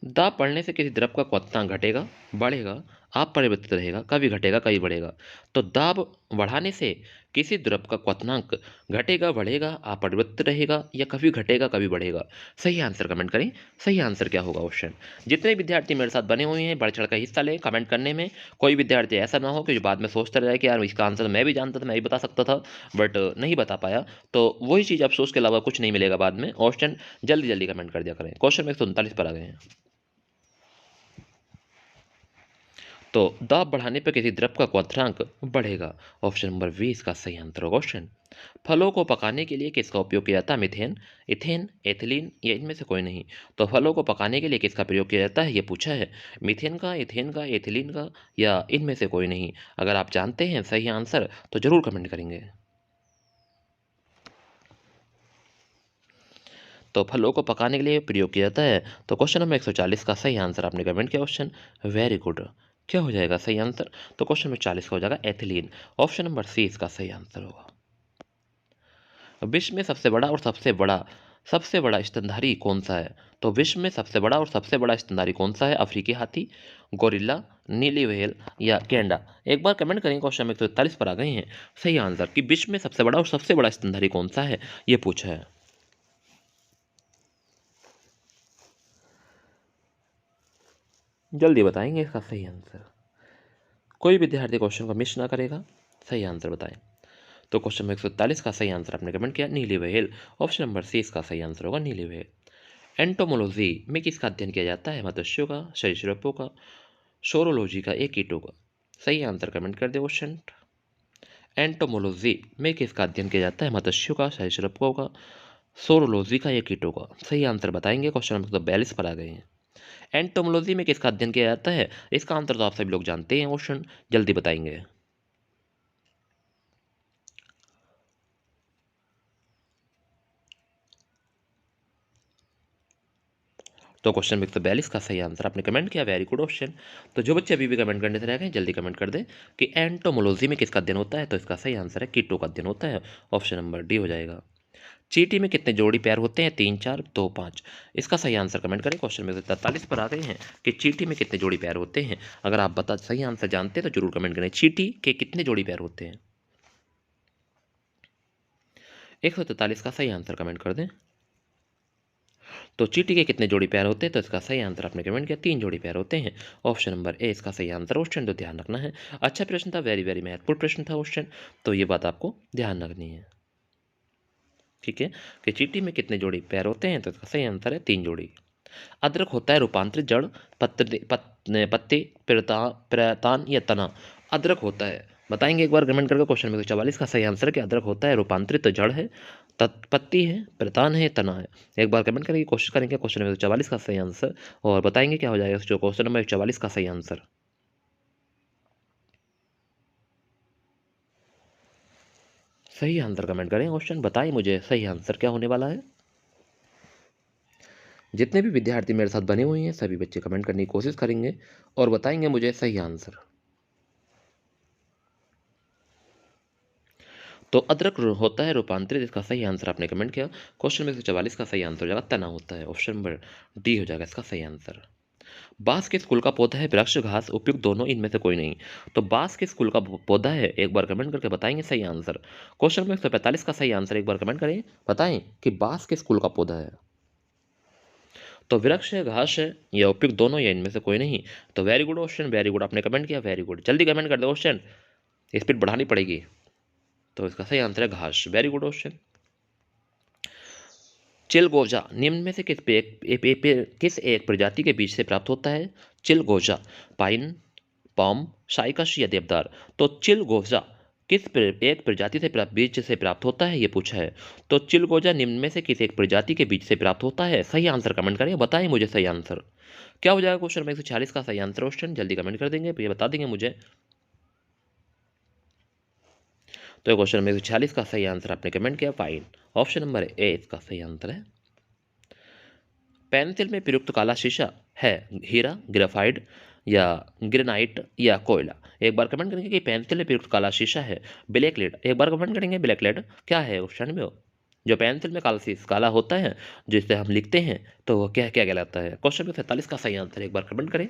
दाब बढ़ने से किसी द्रव का क्वथनांक घटेगा, बढ़ेगा, अपरिवर्तित रहेगा, कभी घटेगा कभी बढ़ेगा। तो दाब बढ़ाने से किसी द्रव का क्वथनांक घटेगा, बढ़ेगा, अपरिवर्तित रहेगा या कभी घटेगा कभी बढ़ेगा। सही आंसर कमेंट करें, सही आंसर क्या होगा क्वेश्चन। जितने विद्यार्थी मेरे साथ बने हुए हैं बढ़ चढ़ कर हिस्सा लें कमेंट करने में। कोई विद्यार्थी ऐसा ना हो कि जो बाद में सोचता रहे कि यार इसका आंसर मैं भी जानता था, मैं भी बता सकता था बट नहीं बता पाया। तो वही चीज़ अफसोस के अलावा कुछ नहीं मिलेगा बाद में। क्वेश्चन जल्दी जल्दी कमेंट कर दिया करें। क्वेश्चन में 139 पर आ गए हैं। तो दाब बढ़ाने पर किसी द्रव का क्वथनांक बढ़ेगा। ऑप्शन नंबर 20 का सही आंसर होगा क्वेश्चन। फलों को पकाने के लिए किसका उपयोग किया जाता है, मिथेन, इथेन, एथिलीन या इनमें से कोई नहीं। तो फलों को पकाने के लिए किसका प्रयोग किया जाता है ये पूछा है, मिथेन का, इथेन का, एथिलीन का या इनमें से कोई नहीं। अगर आप जानते हैं सही आंसर तो जरूर कमेंट करेंगे। तो फलों को पकाने के लिए प्रयोग किया जाता है। तो क्वेश्चन नंबर 140 का सही आंसर आपने कमेंट किया क्वेश्चन, वेरी गुड। क्या हो जाएगा सही आंसर, तो क्वेश्चन नंबर 40 का हो जाएगा एथिलीन। ऑप्शन नंबर सी इसका सही आंसर होगा। विश्व में सबसे बड़ा स्तनधारी कौन सा है। तो विश्व में सबसे बड़ा और सबसे बड़ा स्तनधारी कौन सा है, अफ्रीकी हाथी, गोरिल्ला, नीली व्हेल या गैंडा। एक बार कमेंट करेंगे, क्वेश्चन में 141 पर आ गए हैं। सही आंसर कि विश्व में सबसे बड़ा और सबसे बड़ा स्तनधारी कौन सा है ये पूछा है। जल्दी बताएंगे इसका सही आंसर, कोई विद्यार्थी क्वेश्चन को मिस ना करेगा, सही आंसर बताएं। तो क्वेश्चन नंबर 141 का सही आंसर आपने कमेंट किया नीली व्हेल। ऑप्शन नंबर सी इसका सही आंसर होगा नीली व्हेल। एंटोमोलॉजी में किसका अध्ययन किया जाता है, मत्स्यों का, सरीसृपों का, सोरोलॉजी का, एक कीटों का। सही आंसर कमेंट कर दे क्वेश्चन। एंटोमोलॉजी में किसका अध्ययन किया जाता है, मत्स्यों का, सरीसृपों का, सोरोलॉजी का, एक कीटों का। सही आंसर बताएंगे। क्वेश्चन नंबर 42 पर आ गए हैं। एंटोमोलॉजी में किसका अध्ययन किया जाता है, इसका आंसर तो आप सभी लोग जानते हैं क्वेश्चन, जल्दी बताएंगे। तो क्वेश्चन 142 का सही आंसर आपने कमेंट किया, वेरी गुड क्वेश्चन। तो जो बच्चे अभी भी कमेंट करने से रह गए जल्दी कमेंट कर दें कि एंटोमोलॉजी में किसका अध्ययन होता है, तो इसका सही आंसर है कीटों का अध्ययन होता है। ऑप्शन नंबर डी हो जाएगा। चींटी में कितने जोड़ी पैर होते हैं, 3, 4, 2, 5। इसका सही आंसर कमेंट करें। क्वेश्चन में 43 पर आ गए हैं कि चींटी में कितने जोड़ी पैर होते हैं। अगर आप बता सही आंसर जानते हैं तो जरूर कमेंट करें, चींटी के कितने जोड़ी पैर होते हैं। 143 का सही आंसर कमेंट कर दें। तो चींटी के कितने जोड़ी पैर होते हैं? तो इसका सही आंसर आपने कमेंट किया 3 जोड़ी पैर होते हैं। ऑप्शन नंबर ए इसका सही आंसर क्वेश्चन, तो ध्यान रखना है। अच्छा प्रश्न था, वेरी वेरी महत्वपूर्ण प्रश्न था क्वेश्चन, तो ये बात आपको ध्यान रखनी है। ठीक है, कि चींटी में कितने जोड़ी पैर होते हैं? तो इसका सही आंसर है 3 जोड़ी। अदरक होता है रूपांतरित जड़, पत्ते, प्रतान या तना? अदरक होता है, बताएंगे एक बार कमेंट करके। क्वेश्चन नंबर 44 का सही आंसर है कि अदरक होता है रूपांतरित जड़ है, पत्ती है, प्रतान है, तना है। एक बार कमेंट करके कोशिश करेंगे क्वेश्चन नंबर 44 का सही आंसर, और बताएंगे क्या हो जाएगा जो क्वेश्चन नंबर 44 का सही आंसर। सही आंसर कमेंट करें, क्वेश्चन बताइए मुझे सही आंसर क्या होने वाला है। जितने भी विद्यार्थी मेरे साथ बने हुए हैं सभी बच्चे कमेंट करने की कोशिश करेंगे और बताएंगे मुझे सही आंसर। तो अदरक होता है रूपांतरित, इसका सही आंसर आपने कमेंट किया। क्वेश्चन नंबर 44 का सही आंसर हो जाएगा तना होता है, ऑप्शन नंबर डी हो जाएगा इसका सही आंसर। बांस किस कुल का पौधा है? वृक्ष, घास, उपयुक्त दोनों, इनमें से कोई नहीं? तो बांस किस कुल का पौधा है? एक बार कमेंट करके बताएंगे सही आंसर। क्वेश्चन नंबर 145 का सही आंसर एक बार कमेंट करें, बताएं कि बांस किस कुल का पौधा है। तो वृक्ष है, घास है या उपयुक्त दोनों, या इनमें से कोई नहीं? तो very good question, very good, आपने कमेंट किया, वेरी गुड। जल्दी कमेंट कर दो क्वेश्चन, स्पीड बढ़ानी पड़ेगी। तो इसका सही आंसर है घास, वेरी गुड क्वेश्चन। चिलगोजा निम्न में से किस एक प्रजाति के बीज से प्राप्त होता है? चिलगोजा, पाइन, पाम, साइकस या देवदार? तो चिलगोजा एक प्रजाति से बीज से प्राप्त होता है, ये पूछा है। तो चिलगोजा निम्न में से किस एक प्रजाति के बीज से प्राप्त होता है? सही आंसर कमेंट करें, बताएं मुझे सही आंसर क्या हो जाएगा। क्वेश्चन नंबर 146 का सही आंसर क्वेश्चन जल्दी कमेंट कर देंगे, ये बता देंगे मुझे। तो क्वेश्चन नंबर 146 का सही आंसर आपने कमेंट किया फाइन, ऑप्शन नंबर ए इसका सही आंसर है। पेंसिल में प्रयुक्त काला शीशा है हीरा, ग्रेफाइट या ग्रेनाइट या कोयला? एक बार कमेंट करेंगे कि पेंसिल में प्रयुक्त काला शीशा है ब्लैक लेड। एक बार कमेंट करेंगे ब्लैक लेड क्या है ऑप्शन में हो। जो पेंसिल में काला होता है जिससे हम लिखते हैं तो वो क्या क्या कहलाता है? क्वेश्चन नंबर 47 का सही आंसर एक बार कमेंट करें।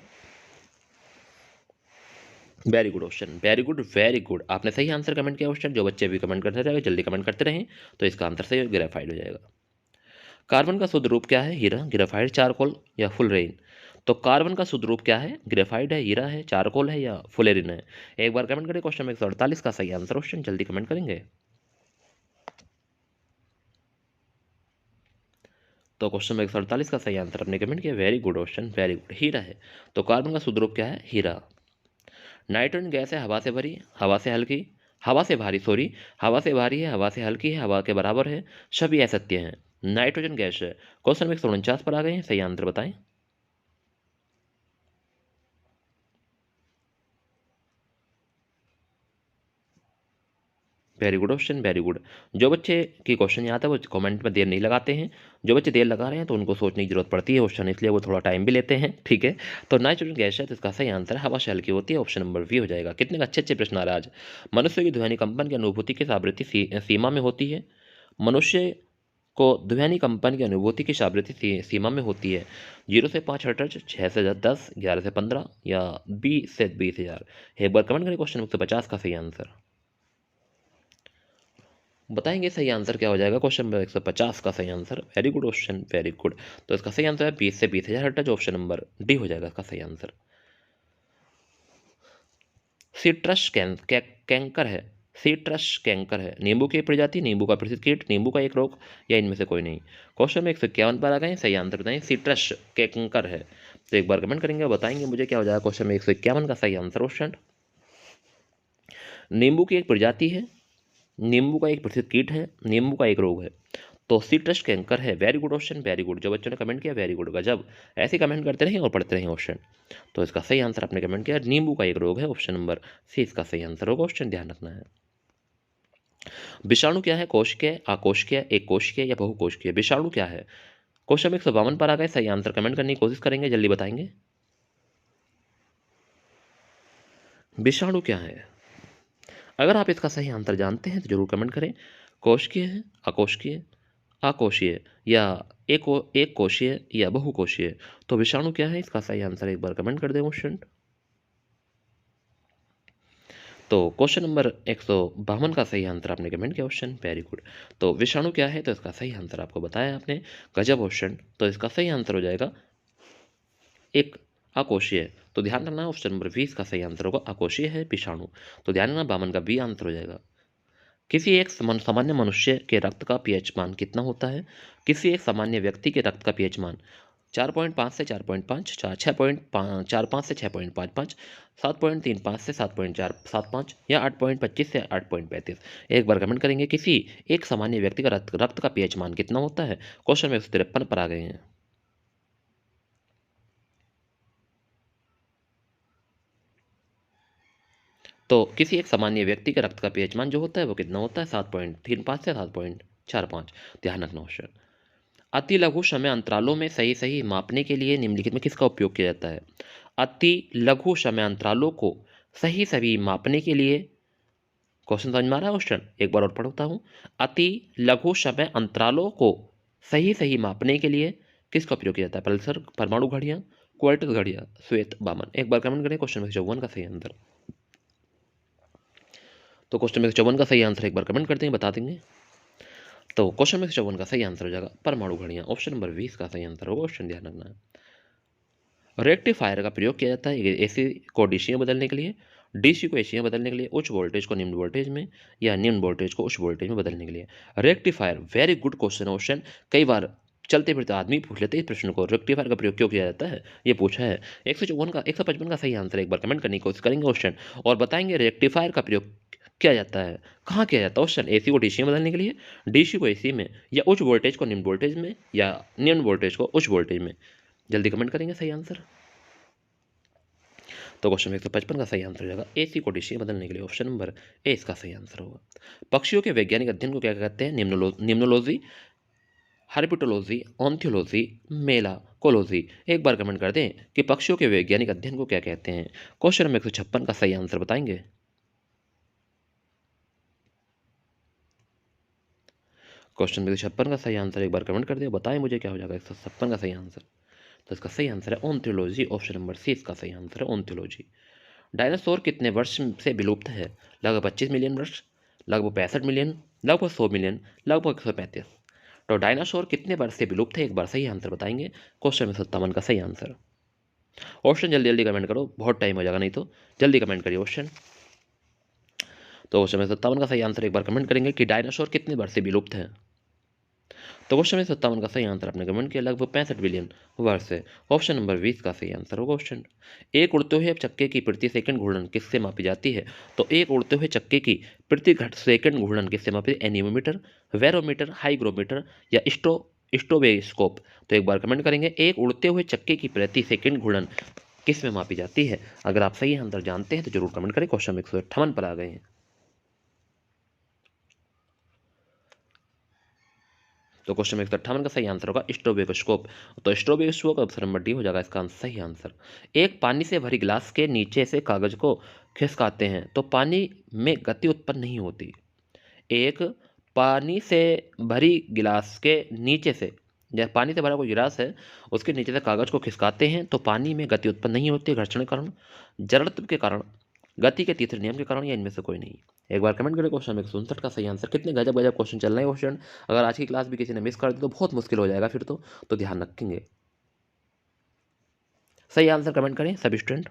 Very good question, very good, very good, आपने सही आंसर कमेंट किया क्वेश्चन। जो बच्चे भी कमेंट करते रहे जल्दी कमेंट करते रहें, तो इसका आंसर सही ग्रेफाइट हो जाएगा। कार्बन का शुद्ध रूप क्या है? हीरा, ग्रेफाइट, चारकोल या फुलरेन? तो कार्बन का शुद्ध रूप क्या है? ग्रेफाइट है, हीरा है, चारकोल है या फुलेरिन है? एक बार कमेंट करें क्वेश्चन 148 का सही आंसर क्वेश्चन जल्दी कमेंट करेंगे। तो क्वेश्चन 148 का सही आंसर आपने कमेंट किया, very good question, very good, हीरा है। तो कार्बन का शुद्ध रूप क्या है? हीरा। नाइट्रोजन गैस है हवा से भरी, हवा से हल्की, हवा से भारी, सॉरी, हवा से भारी है, हवा से हल्की है, हवा के बराबर है, सभी असत्य हैं। नाइट्रोजन गैस है। क्वेश्चन 149 पर आ गए हैं, सही आंसर बताएं। Very good question, very good. जो बच्चे की क्वेश्चन आता है वो कमेंट में देर नहीं लगाते हैं, जो बच्चे देर लगा रहे हैं तो उनको सोचने की जरूरत पड़ती है क्वेश्चन, इसलिए वो थोड़ा टाइम भी लेते हैं। ठीक है, तो नाइट्रोजन गैस है तो इसका सही आंसर हवा से हल्की होती है, ऑप्शन नंबर बी हो जाएगा। कितने अच्छे अच्छे प्रश्न आ रहे हैं आज। मनुष्य की ध्वनि कंपन की अनुभूति किस आवृत्ति सीमा में होती है? मनुष्य को ध्वनि कंपन की अनुभूति किस आवृत्ति सीमा में होती है? 0 से 5 हर्ट्ज, 6 से 10, 11 से 15 या 20 से 20,000? एक बार कमेंट करें क्वेश्चन 150 का सही आंसर, बताएंगे सही आंसर क्या हो जाएगा। क्वेश्चन नंबर 150 का सही answer, very good question, very good. तो इसका सही आंसर है 20 से 20,000 हर्ट्ज, ऑप्शन नंबर डी हो जाएगा इसका सही आंसर। सिट्रस कैंकर है, सिट्रस कैंकर है नींबू की एक प्रजाति, नींबू का प्रसिद्ध कीट, नींबू का एक रोग, या इनमें से कोई नहीं? क्वेश्चन में 151 पर आ गए, सही आंसर बताएं। सिट्रस कैंकर है, तो एक बार कमेंट करेंगे बताएंगे मुझे क्या हो जाएगा। क्वेश्चन में 151 का सही आंसर क्वेश्चन, नींबू की एक प्रजाति है, नींबू का एक प्रसिद्ध कीट है, नींबू का एक रोग है, तो सिट्रस कैंकर है। Very good question, very good, जो बच्चों ने कमेंट किया वेरी गुड, गजब, ऐसे कमेंट करते रहें और पढ़ते रहें क्वेश्चन। तो इसका सही आंसर आपने कमेंट किया, नींबू का एक रोग है, ऑप्शन नंबर सी इसका सही आंसर होगा क्वेश्चन, ध्यान रखना है। विषाणु क्या है? कोशिकीय, आकोशिकीय, एक कोशिकीय या बहुकोशिकीय? विषाणु क्या है? क्वेश्चन 152 पर आ गए, सही आंसर कमेंट करने की कोशिश करेंगे, जल्दी बताएंगे विषाणु क्या है। अगर आप इसका सही आंसर जानते हैं तो जरूर कमेंट करें। कोशिकीय है, अकोशिकीय, आकोशीय या एक कोशीय या बहुकोशीय? तो विषाणु क्या है इसका सही आंसर एक बार कमेंट कर दें क्वेश्चन। तो क्वेश्चन नंबर 152 का सही आंसर आपने कमेंट किया क्वेश्चन, वेरी गुड। तो विषाणु क्या है, तो इसका सही आंसर आपको बताया आपने, गजब क्वेश्चन। तो इसका सही आंसर हो जाएगा एक अकोशीय। तो ध्यान रखना ऑप्शन नंबर 20 का सही आंसर होगा अकोशीय है विषाणु। तो ध्यान रखना 52 का बी आंसर हो जाएगा। किसी एक सामान्य मनुष्य के रक्त का पीएच मान कितना होता है? किसी एक सामान्य व्यक्ति के रक्त का पीएच मान 4.5 से 4.5, 6.45 से 6.55, 7.35 से 7.475 या 8.25 से 8.35। एक बार कमेंट करेंगे किसी एक सामान्य व्यक्ति का रक्त का पीएच मान कितना होता है। क्वेश्चन में 153 पर आ गए हैं। तो किसी एक सामान्य व्यक्ति के रक्त का पीएच मान जो होता है वो कितना होता है? 7.35 से 7.45। ध्यान रखना क्वेश्चन। अति लघु समय अंतरालों में सही सही मापने के लिए निम्नलिखित में किसका उपयोग किया जाता है? अति लघु समय अंतरालों को सही सही मापने के लिए, क्वेश्चन समझ में आ रहा है क्वेश्चन? एक बार और पढ़ता हूं। अति लघु समय अंतरालों को सही सही मापने के लिए किसका उपयोग किया जाता है? पल्सर, परमाणु घड़ियां, क्वार्ट्ज घड़ियां, श्वेत बामन। एक बार कमेंट करें क्वेश्चन में 54 का सही आंसर। तो क्वेश्चन में 54 का सही आंसर एक बार कमेंट करते हैं, बता देंगे। तो क्वेश्चन में 54 का सही आंसर हो जाएगा परमाणु घड़ियां। ऑप्शन नंबर 20 का सही आंसर होगा क्वेश्चन, ध्यान रखना है। रेक्टिफायर का प्रयोग किया जाता है एसी को डीसी में बदलने के लिए, डीसी को एसी में बदलने के लिए, उच्च वोल्टेज को निम्न वोल्टेज में, या निम्न वोल्टेज को उच्च वोल्टेज में बदलने के लिए। Rectifier, very good question question. कई बार चलते फिरते आदमी पूछ लेते हैं इस प्रश्न को, रेक्टिफायर का प्रयोग क्यों किया जाता है, ये पूछा है। 155 का सही आंसर एक बार कमेंट करने की कोशिश करेंगे क्वेश्चन, और बताएंगे रेक्टिफायर का प्रयोग किया जाता है, कहाँ किया जाता है। क्वेश्चन एसी को डीसी में बदलने के लिए, डीसी को एसी में, या उच्च वोल्टेज को निम्न वोल्टेज में, या निम्न वोल्टेज को उच्च वोल्टेज में। जल्दी कमेंट करेंगे सही आंसर। तो क्वेश्चन 155 का सही आंसर हो जाएगा एसी को डीसी में बदलने के लिए। ऑप्शन नंबर ए इसका सही आंसर होगा। पक्षियों के वैज्ञानिक अध्ययन को क्या कहते हैं? निम्नोलॉजी, हार्पिटोलॉजी, ऑन्थियोलॉजी, मेलाकोलॉजी। एक बार कमेंट कर दें कि पक्षियों के वैज्ञानिक अध्ययन को क्या कहते हैं। क्वेश्चन नंबर 156 का सही आंसर बताएंगे। क्वेश्चन नंबर 156 का सही आंसर एक बार कमेंट कर दिया, बताएं मुझे क्या हो जाएगा 156 का सही आंसर। तो इसका सही आंसर है ऑन्थियोलॉजी। ऑप्शन नंबर सी इसका सही आंसर है ऑन्थियोलॉजी। डायनासोर कितने वर्ष से विलुप्त है? लगभग 25 मिलियन वर्ष, लगभग 65 मिलियन, लगभग 100 मिलियन, लगभग 135। तो डायनासोर कितने वर्ष से विलुप्त है, एक बार सही आंसर बताएंगे। क्वेश्चन में 57 का सही आंसर। ऑप्शन जल्दी जल्दी कमेंट करो, बहुत टाइम हो जाएगा नहीं तो जल्दी कमेंट करिए ऑप्शन। तो क्वेश्चन में 57 का सही आंसर एक बार कमेंट करेंगे कि डायनासोर कितने वर्ष से विलुप्त है। तो क्वेश्चन में 57 का सही आंसर आपने कमेंट किया, लगभग 65 बिलियन वर्ष से। ऑप्शन नंबर 20 का सही आंसर होगा क्वेश्चन। एक उड़ते हुए चक्के की प्रति सेकंड घूर्णन किससे मापी जाती है? तो एक उड़ते हुए चक्के की प्रति सेकंड घूर्णन किससे मापी? एनीमोमीटर, वेरोमीटर, हाइग्रोमीटर, या स्टोबेस्कोप। तो एक बार कमेंट करेंगे एक उड़ते हुए चक्के की प्रति सेकंड घूर्णन किस में मापी जाती है। अगर आप सही आंसर जानते हैं तो जरूर कमेंट करें। क्वेश्चन 158 पर आ गए हैं। तो क्वेश्चन 158 का सही आंसर होगा स्ट्रोबोस्कोप। तो स्ट्रोबोस्कोप ऑप्शन नंबर डी हो जाएगा इसका सही आंसर। एक पानी से भरी गिलास के नीचे से कागज को खिसकाते हैं तो पानी में गति उत्पन्न नहीं होती। एक पानी से भरी गिलास के नीचे से, या पानी से भरा कोई गिलास है उसके नीचे से कागज को खिसकाते हैं तो पानी में गति उत्पन्न नहीं होती, घर्षण के कारण, जड़त्व के कारण, गति के तीसरे नियम के कारण, या इनमें से कोई नहीं। एक बार कमेंट करें क्वेश्चन 159 का सही आंसर। कितने गजब गजब क्वेश्चन चल रहे हैं क्वेश्चन। अगर आज की क्लास भी किसी ने मिस कर दी तो बहुत मुश्किल हो जाएगा फिर तो ध्यान रखेंगे। सही आंसर कमेंट करें सभी स्टूडेंट,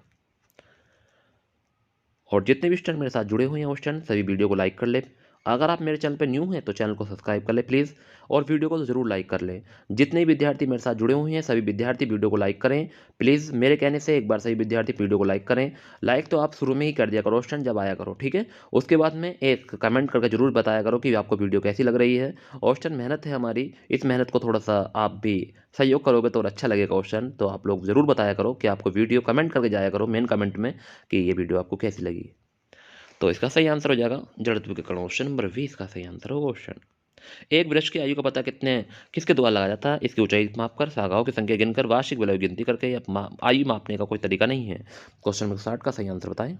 और जितने भी स्टूडेंट मेरे साथ जुड़े हुए हैं स्टूडेंट सभी वीडियो को लाइक कर ले। अगर आप मेरे चैनल पर न्यू हैं तो चैनल को सब्सक्राइब कर ले प्लीज़, और वीडियो को तो ज़रूर लाइक कर लें। जितने विद्यार्थी मेरे साथ जुड़े हुए हैं सभी विद्यार्थी वीडियो को लाइक करें प्लीज़, मेरे कहने से एक बार सभी विद्यार्थी वीडियो को लाइक करें। लाइक तो आप शुरू में ही कर दिया करो स्टूडेंट जब आया करो, ठीक है। उसके बाद में एक कमेंट करके जरूर बताया करो कि आपको वीडियो कैसी लग रही है। स्टूडेंट मेहनत है हमारी, इस मेहनत को थोड़ा सा आप भी सहयोग करोगे तो और अच्छा लगेगा क्वेश्चन। तो आप लोग ज़रूर बताया करो कि आपको वीडियो, कमेंट करके जाया करो मेन कमेंट में कि ये वीडियो आपको कैसी लगी। तो इसका सही आंसर हो जाएगा जड़त्व के कारण। ऑप्शन नंबर 20 का सही आंसर होगा क्वेश्चन। एक वृक्ष की आयु का पता किसके द्वारा लगाया जाता है? इसकी ऊंचाई मापकर, शाखाओं की संख्या गिनकर, वार्षिक वलय गिनती करके, या आयु मापने का कोई तरीका नहीं है। क्वेश्चन नंबर 60 का सही आंसर बताएं।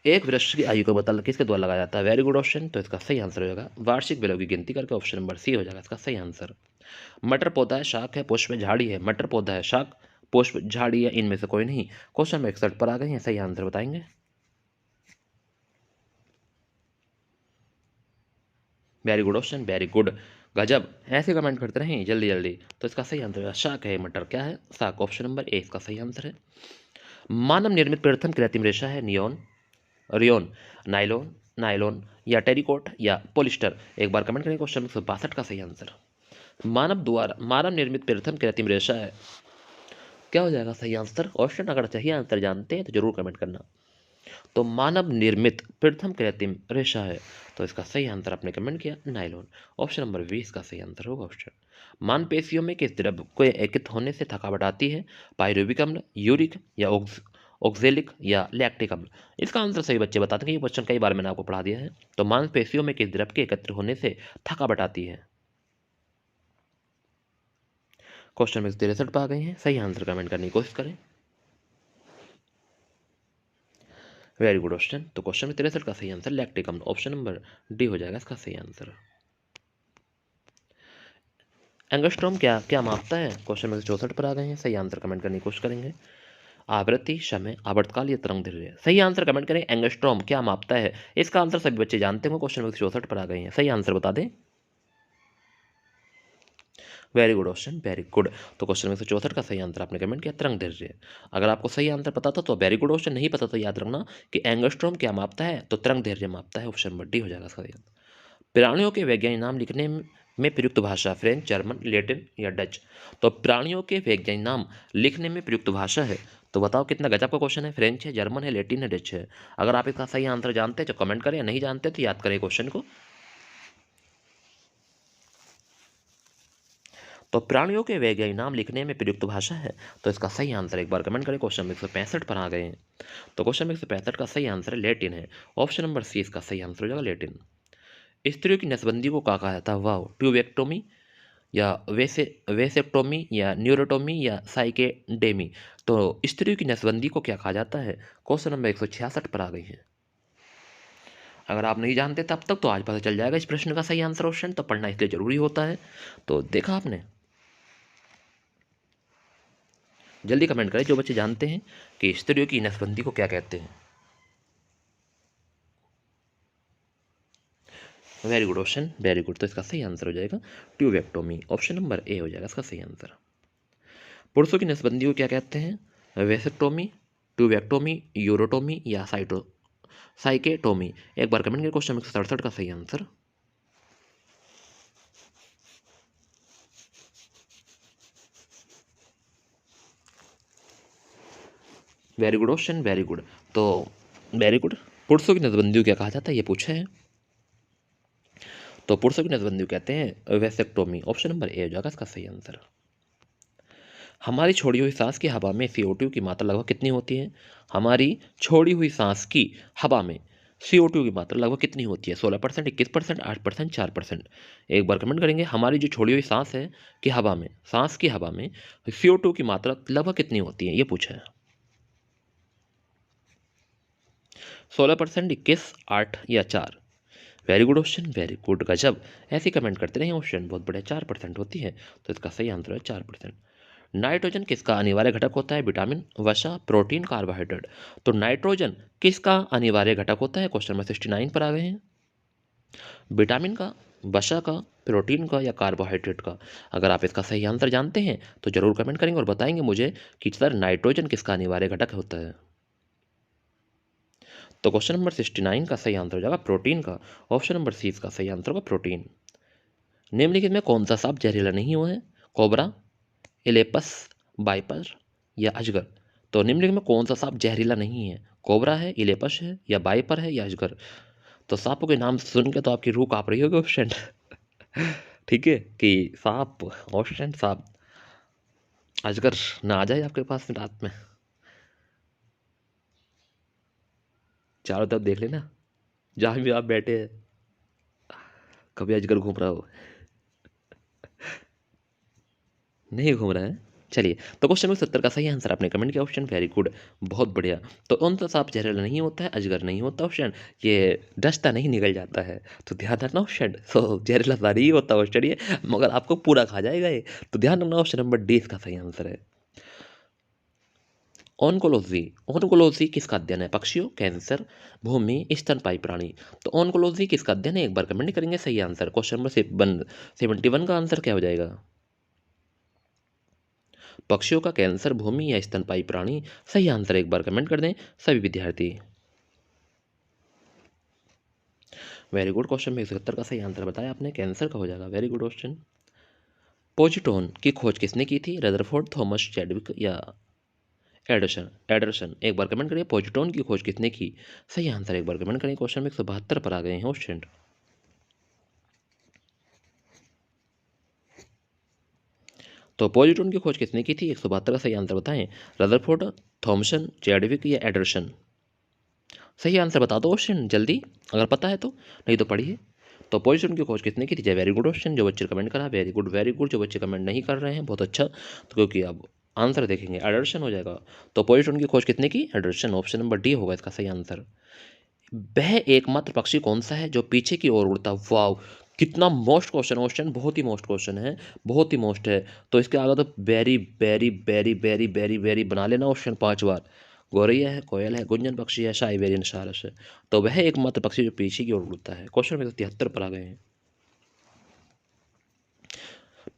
एक वृक्ष की आयु का पता किसके द्वारा लगाया जाता है? Very good option. तो इसका सही आंसर हो जाएगा वार्षिक वलय की गिनती करके। ऑप्शन नंबर सी हो जाएगा इसका सही आंसर। मटर पौधा है, शाख है, पुष्प है, झाड़ी है। मटर पौधा है, शाख, पुष्प, झाड़ी या इनमें से कोई नहीं। क्वेश्चन नंबर 61 पर आ गए हैं, सही आंसर बताएंगे। Very good option, very good, गजब, ऐसे कमेंट करते रहें जल्दी जल्दी। तो इसका सही आंसर शाक है, मटर क्या है, शाक, ऑप्शन नंबर ए इसका सही आंसर है। मानव निर्मित प्रथम कृत्रिम रेशा है नियॉन, रियोन, नाइलॉन, नाइलॉन या टेरिकोट या पॉलिस्टर। एक बार कमेंट करें। क्वेश्चन 162 का सही आंसर मानव निर्मित प्रथम कृत्रिम रेशा है, क्या हो जाएगा सही आंसर। क्वेश्चन अगर सही आंसर जानते हैं तो जरूर कमेंट करना। तो मानव निर्मित प्रथम कृत्रिम रेशा है, तो इसका सही आंसर आपने कमेंट किया नाइलॉन, ऑप्शन नंबर 20 का सही आंसर होगा ऑप्शन। मांसपेशियों में किस द्रव्य को एकित होने से थकावट आती है, पायरुविक अम्ल, यूरिक या ऑक्जेलिक या लैक्टिक अम्ल। इसका आंसर सही बच्चे बता देंगे, ये क्वेश्चन कई बार मैंने आपको पढ़ा दिया है। तो मांसपेशियों में किस द्रव्य के एकत्र होने से थकावट आती है। क्वेश्चन में 63 पर आ गए हैं, सही आंसर कमेंट करने की कोशिश करें। Very good option. तो क्वेश्चन में 63 का सही आंसर लैक्टिक अम्ल, ऑप्शन नंबर डी हो जाएगा इसका सही आंसर। एंगस्ट्रॉम क्या क्या मापता है, क्वेश्चन में 64 पर आ गए हैं, सही आंसर कमेंट करने की कोशिश करेंगे। आवृत्ति, समय, आवर्तकाल या तरंग दैर्ध्य। सही आंसर कमेंट करें। एंगस्ट्रॉम क्या मापता है, इसका आंसर सभी बच्चे जानते होंगे। क्वेश्चन में 64 पर आ गए हैं, सही आंसर बता दें। Very good option, very good. तो क्वेश्चन में 64 का सही आंसर आपने कमेंट किया तरंग दैर्ध्य। अगर आपको सही आंसर पता था तो वेरी गुड ऑप्शन, नहीं पता तो याद रखना कि एंगस्ट्रॉम क्या मापता है, तो तरंग दैर्ध्य मापता है, ऑप्शन नंबर डी हो जाएगा सही आंसर। प्राणियों के वैज्ञानिक नाम लिखने में प्रयुक्त भाषा फ्रेंच, जर्मन, लैटिन या डच। तो प्राणियों के वैज्ञानिक नाम लिखने में प्रयुक्त भाषा है, तो बताओ कितना गजब का क्वेश्चन है। फ्रेंच है, जर्मन है, लैटिन है, डच है। अगर आप इसका सही आंसर जानते हैं तो कमेंट करें, नहीं जानते तो याद करें क्वेश्चन को। तो प्राणियों के वैज्ञानिक नाम लिखने में प्रयुक्त भाषा है, तो इसका सही आंसर एक बार कमेंट करें। क्वेश्चन में 165 पर आ गए हैं, तो क्वेश्चन में 165 का सही आंसर लैटिन है, ऑप्शन नंबर सी इसका सही आंसर हो जाएगा लैटिन। स्त्रियों की नसबंदी को क्या कहा जाता है, वाह, ट्यूबेक्टोमी या वेसेक्टोमी या न्यूरोटोमी या साइकेडेमी। तो स्त्रियों की नसबंदी को क्या कहा जाता है, क्वेश्चन नंबर 166 पर आ गई है। अगर आप नहीं जानते तब तक तो आज पता चल जाएगा इस प्रश्न का सही आंसर ऑप्शन, तो पढ़ना इसलिए जरूरी होता है। तो देखा आपने, जल्दी कमेंट करें जो बच्चे जानते हैं कि स्त्रियों की नसबंदी को क्या कहते हैं। Very good option, very good. तो इसका सही आंसर हो जाएगा ट्यूबेक्टोमी, ऑप्शन नंबर ए हो जाएगा इसका सही आंसर। पुरुषों की नसबंदी को क्या कहते हैं, वेसेक्टोमी, ट्यूबेक्टोमी, यूरोटोमी या साइकेटोमी। एक बार कमेंट करें। क्वेश्चन 167 का सही answer. Very good option, very good. तो वेरी गुड, पुरुषों की नसबंदी को क्या कहा जाता है ये पूछा है, तो पुरुषों की नसबंदी को कहते हैं वेसेक्टोमी, ऑप्शन नंबर ए हो जाएगा इसका सही आंसर। हमारी छोड़ी हुई सांस की हवा में CO2 की मात्रा लगभग कितनी होती है, हमारी छोड़ी हुई सांस की हवा में CO2 की मात्रा लगभग कितनी होती है, 16%, 21%, 8%, 4%। एक बार कमेंट करेंगे। हमारी जो छोड़ी हुई सांस है कि हवा में, सांस की हवा में CO2 की मात्रा लगभग कितनी होती है ये पूछा है। 16%, 21, 8 या 4। Very good option, very good, गजब, ऐसे कमेंट करते रहे ऑप्शन, बहुत बढ़िया। 4% होती है, तो इसका सही आंसर है 4%। नाइट्रोजन किसका अनिवार्य घटक होता है, विटामिन, वसा, प्रोटीन, कार्बोहाइड्रेट। तो नाइट्रोजन किसका अनिवार्य घटक होता है, क्वेश्चन नंबर 69 पर आ गए हैं। विटामिन का, वसा का, प्रोटीन का या कार्बोहाइड्रेट का। अगर आप इसका सही आंसर जानते हैं तो जरूर कमेंट करेंगे और बताएंगे मुझे कि सर नाइट्रोजन किसका अनिवार्य घटक होता है। तो क्वेश्चन नंबर 69 का सही आंसर हो जाएगा प्रोटीन का, ऑप्शन नंबर सी इसका सही आंसर होगा प्रोटीन। निम्नलिखित में कौन सा सांप जहरीला नहीं हुआ है, कोबरा, एलेपस, बाइपर या अजगर। तो निम्नलिखित में कौन सा सांप जहरीला नहीं है, कोबरा है, इलेपस है या बाइपर है या अजगर। तो सांपों के नाम सुन के तो आपकी रूह कांप रही होगी ऑप्शन ठीक है कि सांप, ऑप्शन सांप, अजगर ना आ जाए आपके पास रात में। चारों तरफ देख लेना, जहाँ भी आप बैठे हैं कभी अजगर घूम रहा हो, नहीं घूम रहा है। चलिए, तो क्वेश्चन नंबर 70 का सही आंसर आपने कमेंट किया ऑप्शन, वेरी गुड, बहुत बढ़िया। तो कौन सा सांप जहरीला नहीं होता है, अजगर नहीं होता ऑप्शन, ये डसता नहीं निकल जाता है। तो ध्यान रखना ऑप्शन, सो जहरीला तो नहीं होता ऑप्शन ये, मगर आपको पूरा खा जाएगा ये। तो ध्यान रखना ऑप्शन नंबर डी इसका सही आंसर है। ऑन्कोलॉजी, ऑन्कोलॉजी किसका अध्ययन है? पक्षियों, कैंसर, भूमि, स्तनपायी प्राणी। तो ऑन्कोलॉजी किसका अध्ययन है, एक बार कमेंट करेंगे सही आंसर। क्वेश्चन नंबर 71 का आंसर क्या हो जाएगा? पक्षियों का, कैंसर, भूमि या स्तनपायी प्राणी। सही आंसर एक बार कमेंट कर दें सभी विद्यार्थी। Very good. क्वेश्चन में 171 का सही आंसर बताया आपने, कैंसर का हो जाएगा। Very good question. पोजिट्रॉन की खोज किसने की थी? रदरफोर्ड, थॉमस, चैडविक या एडरसन? एडरसन। एक बार कमेंट करिए पोजिट्रॉन की खोज किसने की? सही आंसर एक बार कमेंट करिए। क्वेश्चन में 172 पर आ गए हैं क्वेश्चन। तो पोजिट्रॉन की खोज किसने की थी? 172 का सही आंसर बताएं। रदरफोर्ड, थॉमसन, चैडविक या एडरसन? सही आंसर बता दो क्वेश्चन जल्दी, अगर पता है तो, नहीं तो पढ़िए। तो पोजिट्रॉन की खोज किसने की थी? वेरी गुड क्वेश्चन, जो बच्चे कमेंट करा वेरी गुड वेरी गुड। जो बच्चे कमेंट नहीं कर रहे हैं बहुत अच्छा, तो क्योंकि अब आंसर देखेंगे एडरसन हो जाएगा। तो पोजिट्रॉन की खोज कितने की? एडरसन। ऑप्शन नंबर डी होगा इसका सही आंसर। वह एकमात्र पक्षी कौन सा है जो पीछे की ओर उड़ता? वाव, कितना मोस्ट क्वेश्चन, क्वेश्चन बहुत ही मोस्ट क्वेश्चन है, बहुत ही मोस्ट है। तो इसके आगे तो very very very very very very बना लेना क्वेश्चन 5 बार। गौरैया है, कोयल है, गुंजन पक्षी है, साइबेरियन सारस है। तो वह एकमात्र पक्षी जो पीछे की ओर उड़ता है। क्वेश्चन में 73 पर आ गए हैं।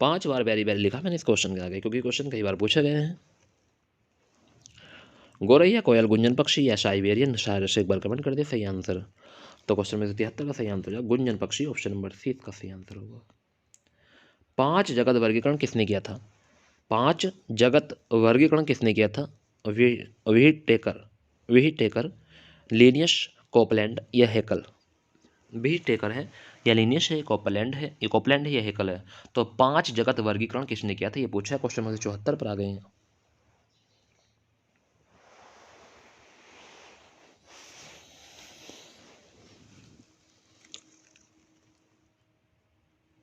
5 बार वेरी वेरी लिखा मैंने इस क्वेश्चन के आगे, क्योंकि क्वेश्चन कई बार पूछे गए हैं। गौरैया, कोयल, गुंजन पक्षी या साइबेरियन सारस? एक बार कमेंट कर दे सही आंसर। तो क्वेश्चन में 73 का सही आंसर हो जाएगा गुंजन पक्षी। ऑप्शन नंबर सी इसका सही आंसर होगा। 5 जगत वर्गीकरण किसने किया था? 5 जगत वर्गीकरण किसने किया था? व्हीटेकर, व्हीटेकर, लिनियस, कोपलैंड या हेकल? व्हीटेकर है या लिनियस है, कोपलैंड है, ये कोपलैंड है या हेकल है? तो 5 जगत वर्गीकरण किसने किया था, ये पूछा है। क्वेश्चन नंबर 74 पर आ गए हैं।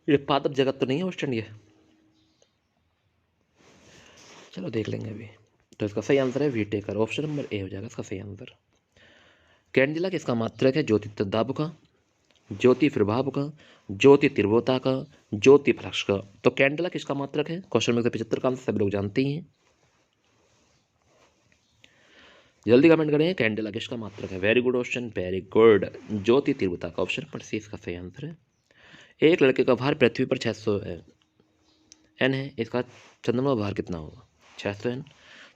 ये पादप जगत तो नहीं है क्वेश्चन ये, चलो देख लेंगे अभी। तो इसका सही आंसर है व्हीटेकर। ऑप्शन नंबर ए हो जाएगा इसका सही आंसर। कैंडिला किसका मात्रक है? ज्योति तदाब का, ज्योति प्रभाव का, ज्योति तीव्रता का, ज्योति फ्लक्स का? तो कैंडिला किसका मात्रक है? क्वेश्चन में 75 का आंसर सभी लोग जानते ही हैं, जल्दी कमेंट करें कैंडिला किसका मात्रक है। Very good question, very good. ज्योति तीव्रता का। ऑप्शन पर सी इसका सही आंसर है। एक लड़के का भार पृथ्वी पर 600 एन है, इसका चंद्रमा भार कितना होगा? 600 एन,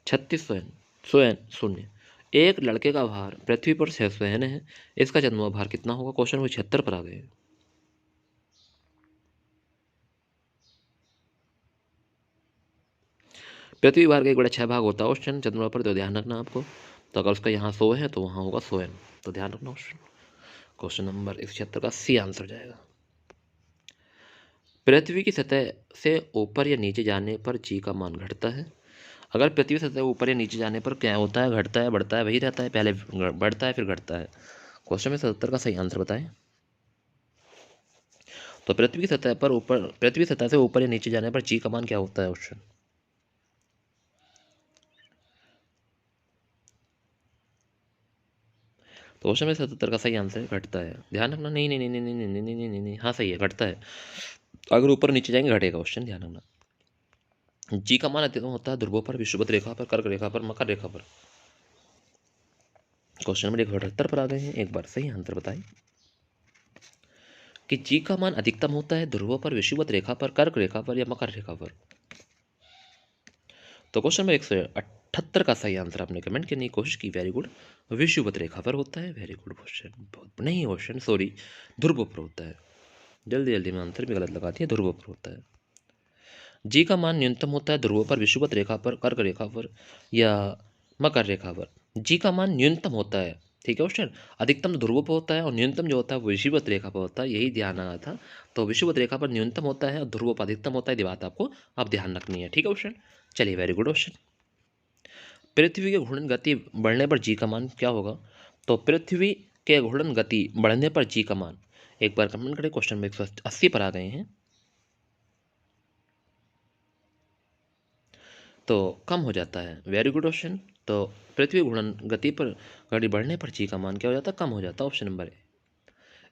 3600 एन, 100 एन, शून्य। एक लड़के का भार पृथ्वी पर 600 एन है, इसका चंद्रमा भार कितना होगा? क्वेश्चन वो 76 पर आ गए। पृथ्वी भार का 1/6 भाग होता है क्वेश्चन चंद्रमा पर, तो ध्यान रखना आपको। तो अगर उसका यहाँ 100 है तो वहाँ होगा 100 एन, तो ध्यान रखना क्वेश्चन। क्वेश्चन नंबर 176 का सी आंसर जाएगा। पृथ्वी की सतह से ऊपर या नीचे जाने पर जी का मान घटता है। अगर पृथ्वी सतह ऊपर या नीचे जाने पर क्या होता है? घटता है, बढ़ता है, वही रहता है, पहले बढ़ता है फिर घटता है। क्वेश्चन में 77 का सही आंसर बताएं। तो पृथ्वी सतह से ऊपर या नीचे जाने पर जी का मान क्या होता है क्वेश्चन? तो क्वेश्चन में 77 का सही आंसर है घटता है। ध्यान रखना, नहीं नहीं नहीं नहीं नहीं नहीं नहीं नहीं नहीं, हाँ सही है, घटता है। अगर ऊपर नीचे जाएंगे घटेगा क्वेश्चन, ध्यान रखना। जी का मान अधिकतम होता है ध्रुवों पर, विषुवत रेखा पर, कर्क रेखा पर, मकर रेखा पर। क्वेश्चन नंबर 178 पर आ गए हैं, एक बार सही आंसर बताएं कि जी का मान अधिकतम होता है ध्रुवों पर, विषुवत रेखा पर, कर्क रेखा पर या मकर रेखा पर। तो क्वेश्चन नंबर 178 का सही आंसर आपने कमेंट करने की कोशिश की, वेरी गुड। विषुवत रेखा पर होता है, वेरी गुड क्वेश्चन। बहुत नहीं क्वेश्चन, सॉरी, ध्रुवों पर होता है। जल्दी जल्दी में आंसर भी गलत लगा दिया, ध्रुवों पर होता है। जी का मान न्यूनतम होता है ध्रुवों पर, विषुवत रेखा पर, कर्क रेखा पर या मकर रेखा पर। जी का मान न्यूनतम होता है, ठीक है क्वेश्चन। अधिकतम तो ध्रुवों पर होता है और न्यूनतम जो होता है वो विषुवत रेखा पर होता है, यही ध्यान आना था। तो विषुवत रेखा पर न्यूनतम होता है और ध्रुवों पर अधिकतम होता है, ये बात आपको अब ध्यान रखनी है, ठीक है क्वेश्चन। चलिए, वेरी गुड क्वेश्चन। पृथ्वी के घूर्णन गति बढ़ने पर जी का मान क्या होगा? तो पृथ्वी के घूर्णन गति बढ़ने पर जी का मान, एक बार कमेंट करें। क्वेश्चन में 180 पर आ गए हैं। तो कम हो जाता है, वेरी गुड क्वेश्चन। तो पृथ्वी घूर्णन गति पर गति बढ़ने पर जी का मान क्या हो जाता है? कम हो जाता है। Option number